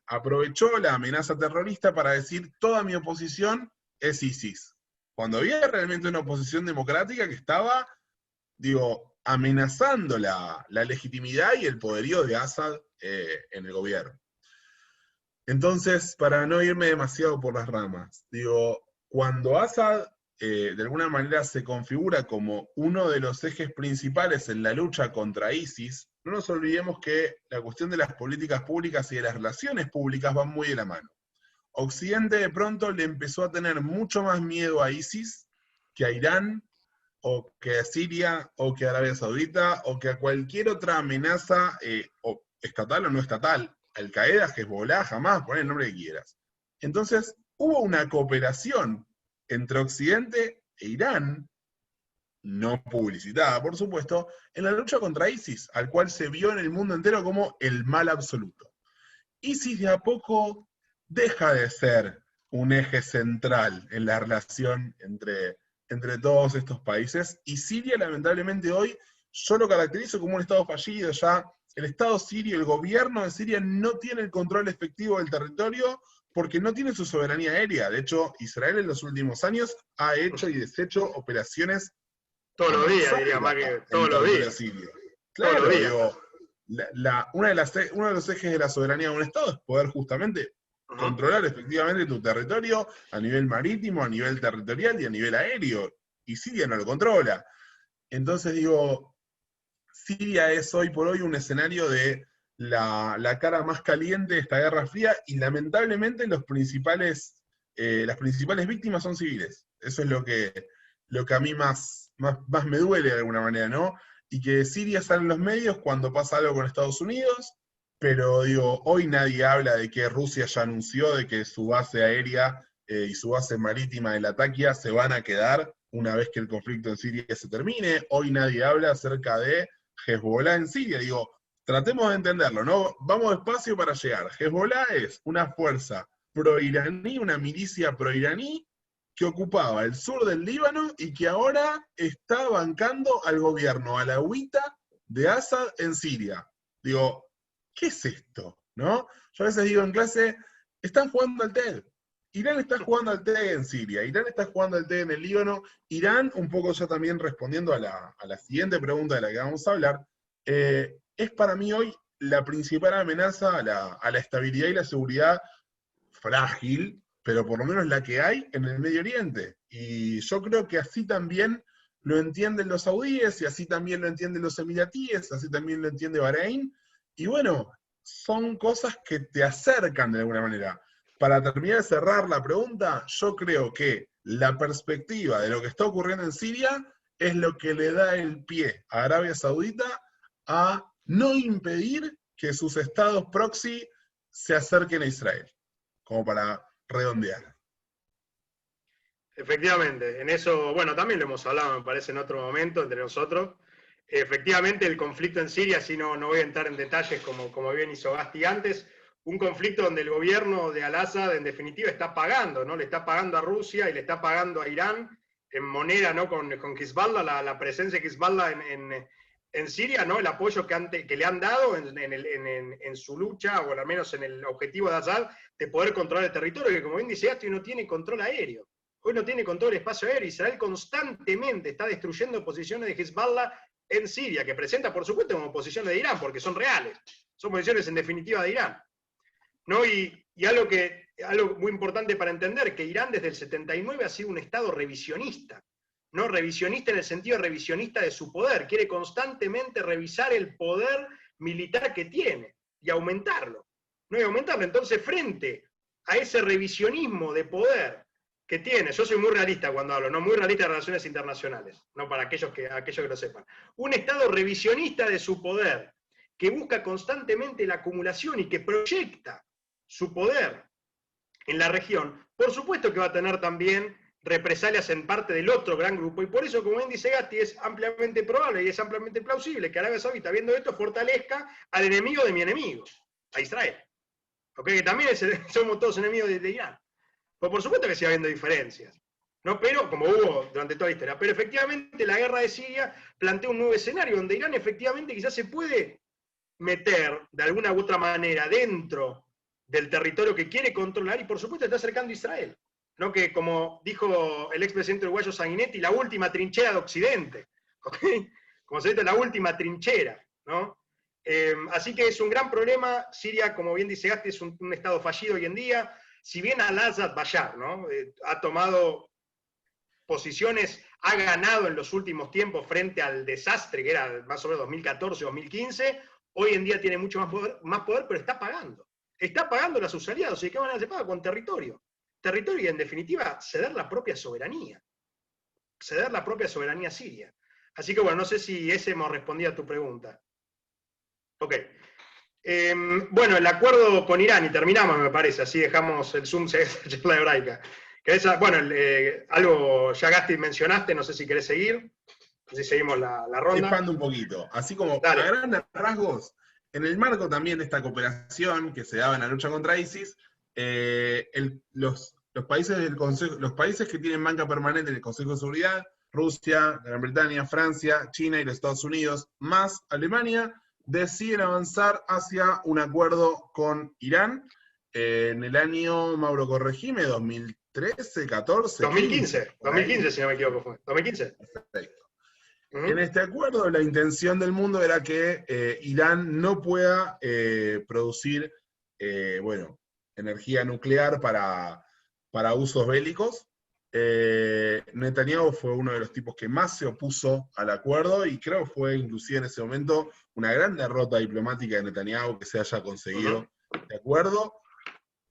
aprovechó la amenaza terrorista para decir toda mi oposición es ISIS. Cuando había realmente una oposición democrática que estaba, digo, amenazando la legitimidad y el poderío de Assad en el gobierno. Entonces, para no irme demasiado por las ramas, digo, cuando Assad de alguna manera se configura como uno de los ejes principales en la lucha contra ISIS, no nos olvidemos que la cuestión de las políticas públicas y de las relaciones públicas van muy de la mano. Occidente de pronto le empezó a tener mucho más miedo a ISIS que a Irán, o que a Siria, o que a Arabia Saudita, o que a cualquier otra amenaza, o estatal o no estatal. Al-Qaeda, Hezbollah, Hamas, pon el nombre que quieras. Entonces, hubo una cooperación entre Occidente e Irán, no publicitada, por supuesto, en la lucha contra ISIS, al cual se vio en el mundo entero como el mal absoluto. ISIS de a poco deja de ser un eje central en la relación entre todos estos países, y Siria, lamentablemente, hoy yo lo caracterizo como un estado fallido. Ya el estado sirio, el gobierno de Siria no tiene el control efectivo del territorio porque no tiene su soberanía aérea. De hecho, Israel en los últimos años ha hecho y deshecho operaciones todos los días, diría más que todos los días. Sirio. Claro, digo, uno de los ejes de la soberanía de un estado es poder justamente controlar efectivamente tu territorio a nivel marítimo, a nivel territorial y a nivel aéreo. Y Siria no lo controla. Entonces digo, Siria es hoy por hoy un escenario de la cara más caliente de esta Guerra Fría, y lamentablemente las principales víctimas son civiles. Eso es lo que a mí más me duele de alguna manera, ¿no? Y que Siria sale en los medios cuando pasa algo con Estados Unidos, pero digo, hoy nadie habla de que Rusia ya anunció de que su base aérea y su base marítima de Latakia se van a quedar una vez que el conflicto en Siria se termine. Hoy nadie habla acerca de Hezbollah en Siria. Digo, tratemos de entenderlo, ¿no? Vamos despacio para llegar. Hezbollah es una fuerza pro-iraní, una milicia pro-iraní que ocupaba el sur del Líbano y que ahora está bancando al gobierno alauita de Assad en Siria. Digo, ¿qué es esto? ¿No? Yo a veces digo en clase, están jugando al TED. Irán está jugando al TED en Siria, Irán está jugando al TED en el Líbano. Irán, un poco ya también respondiendo a la siguiente pregunta de la que vamos a hablar, es para mí hoy la principal amenaza a la estabilidad y la seguridad frágil, pero por lo menos la que hay en el Medio Oriente. Y yo creo que así también lo entienden los saudíes, y así también lo entienden los emiratíes, así también lo entiende Bahrein. Y bueno, son cosas que te acercan de alguna manera. Para terminar de cerrar la pregunta, yo creo que la perspectiva de lo que está ocurriendo en Siria es lo que le da el pie a Arabia Saudita a no impedir que sus estados proxy se acerquen a Israel, como para redondear. Efectivamente, en eso, bueno, también lo hemos hablado, me parece, en otro momento entre nosotros. Efectivamente, el conflicto en Siria, si no voy a entrar en detalles como bien hizo Gasti antes, un conflicto donde el gobierno de Al-Assad, en definitiva, está pagando, ¿no? Le está pagando a Rusia y le está pagando a Irán en moneda, ¿no? Con Hezbollah, la presencia de Hezbollah en Siria, ¿no? El apoyo que le han dado en su lucha, o al menos en el objetivo de Assad, de poder controlar el territorio, que como bien dice Gasti, no tiene control aéreo. Hoy no tiene control del espacio aéreo. Israel constantemente está destruyendo posiciones de Hezbollah en Siria, que presenta, por supuesto, como posiciones de Irán, porque son reales. Son posiciones, en definitiva, de Irán, ¿no? Y algo muy importante para entender, que Irán desde el 79 ha sido un estado revisionista, ¿no? Revisionista en el sentido revisionista de su poder. Quiere constantemente revisar el poder militar que tiene y aumentarlo, ¿no? Y aumentarlo. Entonces, frente a ese revisionismo de poder que tiene, yo soy muy realista cuando hablo, ¿no? Muy realista de relaciones internacionales, ¿no? Para aquellos que lo sepan. Un estado revisionista de su poder, que busca constantemente la acumulación y que proyecta su poder en la región, por supuesto que va a tener también represalias en parte del otro gran grupo, y por eso, como bien dice Gasti, es ampliamente probable y es ampliamente plausible que Arabia Saudita, viendo esto, fortalezca al enemigo de mi enemigo, a Israel. ¿Okay? Que también somos todos enemigos de Irán. Pues por supuesto que sigue habiendo diferencias, ¿no? Pero, como hubo durante toda la historia. Pero efectivamente la guerra de Siria plantea un nuevo escenario, donde Irán efectivamente quizás se puede meter de alguna u otra manera dentro del territorio que quiere controlar, y por supuesto está acercando a Israel, ¿no? Que, como dijo el expresidente uruguayo Sanguinetti, la última trinchera de Occidente, ¿okay? Como se dice, la última trinchera, ¿no? Así que es un gran problema. Siria, como bien dice Gasti, es un estado fallido hoy en día. Si bien Al-Assad Bashar, ¿no? Ha tomado posiciones, ha ganado en los últimos tiempos frente al desastre que era más o menos 2014-2015, hoy en día tiene mucho más poder, pero está pagando. está pagando a sus aliados. ¿Y de qué manera se paga? Con territorio. Territorio y, en definitiva, ceder la propia soberanía. Ceder la propia soberanía siria. Así que, bueno, no sé si ese hemos respondido a tu pregunta. Ok. Bueno, el acuerdo con Irán, y terminamos, me parece, así dejamos el Zoom, charla hebraica. Bueno, algo ya Gasti mencionaste, no sé si querés seguir, si seguimos la ronda. Expando un poquito, así como Dale. a grandes rasgos, en el marco también de esta cooperación que se daba en la lucha contra ISIS, los países los países que tienen banca permanente en el Consejo de Seguridad, Rusia, Gran Bretaña, Francia, China y los Estados Unidos, más Alemania, deciden avanzar hacia un acuerdo con Irán en el año, Mauro, corregime, 2013, 14, 2015, 15, 2015 si no me equivoco fue. 2015. Perfecto. En este acuerdo la intención del mundo era que Irán no pueda producir energía nuclear para usos bélicos. Netanyahu fue uno de los tipos que más se opuso al acuerdo y creo que fue inclusive en ese momento una gran derrota diplomática de Netanyahu que se haya conseguido este acuerdo.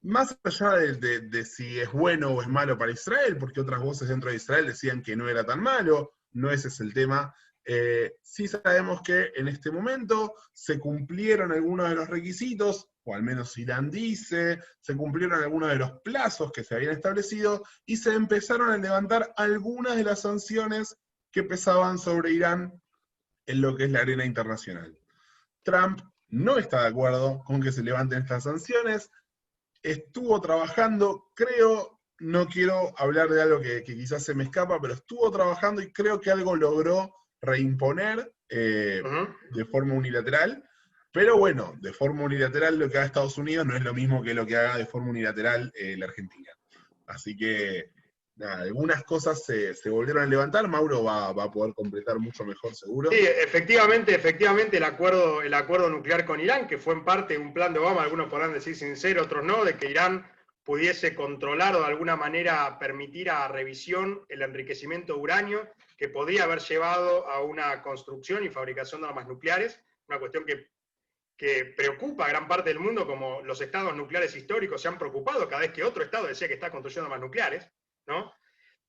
Más allá de si es bueno o es malo para Israel, porque otras voces dentro de Israel decían que no era tan malo, no ese es el tema. Sí sabemos que en este momento se cumplieron algunos de los requisitos, o al menos Irán dice, se cumplieron algunos de los plazos que se habían establecido, y se empezaron a levantar algunas de las sanciones que pesaban sobre Irán en lo que es la arena internacional. Trump no está de acuerdo con que se levanten estas sanciones, estuvo trabajando, creo, no quiero hablar de algo que quizás se me escapa, pero estuvo trabajando y creo que algo logró reimponer de forma unilateral, pero bueno, de forma unilateral lo que haga Estados Unidos no es lo mismo que lo que haga de forma unilateral la Argentina. Así que, nada, algunas cosas se volvieron a levantar, Mauro va a poder completar mucho mejor seguro. Sí, efectivamente el acuerdo nuclear con Irán, que fue en parte un plan de Obama, algunos podrán decir sincero, otros no, de que Irán pudiese controlar o de alguna manera permitir a revisión el enriquecimiento de uranio, que podría haber llevado a una construcción y fabricación de armas nucleares, una cuestión que preocupa a gran parte del mundo, como los estados nucleares históricos se han preocupado cada vez que otro estado decía que está construyendo armas nucleares, ¿no?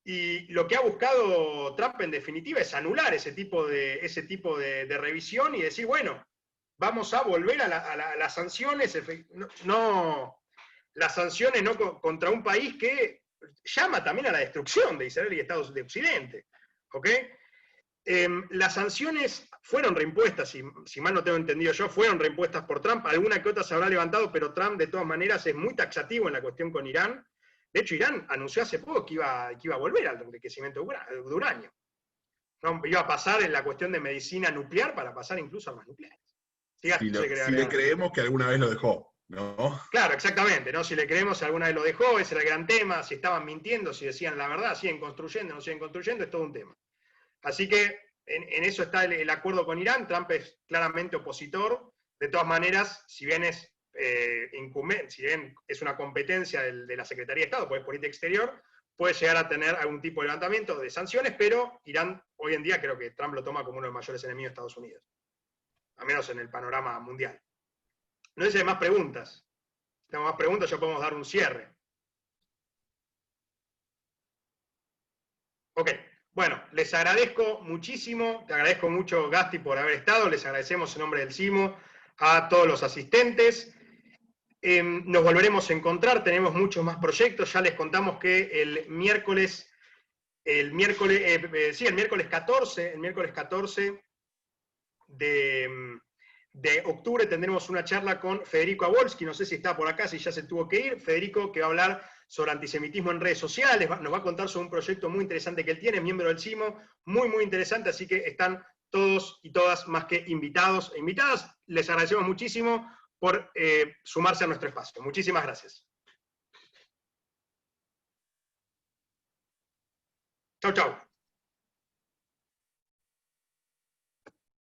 Y lo que ha buscado Trump en definitiva es anular ese tipo de revisión y decir, bueno, vamos a volver a las sanciones, las sanciones no contra un país que llama también a la destrucción de Israel y Estados de Occidente. ¿Ok? Las sanciones fueron reimpuestas, si mal no tengo entendido yo, fueron reimpuestas por Trump, alguna que otra se habrá levantado, pero Trump de todas maneras es muy taxativo en la cuestión con Irán. De hecho, Irán anunció hace poco que iba a volver al enriquecimiento de uranio. ¿No? Iba a pasar en la cuestión de medicina nuclear para pasar incluso a armas nucleares. Si le creemos que alguna vez lo dejó, ¿no? Claro, exactamente, ¿no? Si le creemos si alguna vez lo dejó, ese era el gran tema, si estaban mintiendo, si decían la verdad, siguen construyendo, no siguen construyendo, es todo un tema. Así que en eso está el acuerdo con Irán. Trump es claramente opositor. De todas maneras, si bien es una competencia de la Secretaría de Estado, porque es política exterior, puede llegar a tener algún tipo de levantamiento de sanciones, pero Irán hoy en día creo que Trump lo toma como uno de los mayores enemigos de Estados Unidos, al menos en el panorama mundial. No sé si hay más preguntas. Si tenemos más preguntas, ya podemos dar un cierre. Ok. Bueno, les agradezco muchísimo, te agradezco mucho, Gasti, por haber estado, les agradecemos en nombre del CIMO a todos los asistentes. Nos volveremos a encontrar, tenemos muchos más proyectos, ya les contamos que el miércoles 14 de octubre tendremos una charla con Federico Abolsky, no sé si está por acá, si ya se tuvo que ir. Federico, que va a hablar sobre antisemitismo en redes sociales, nos va a contar sobre un proyecto muy interesante que él tiene, miembro del CIMO, muy, muy interesante, así que están todos y todas más que invitados e invitadas. Les agradecemos muchísimo por sumarse a nuestro espacio. Muchísimas gracias. Chau, chau.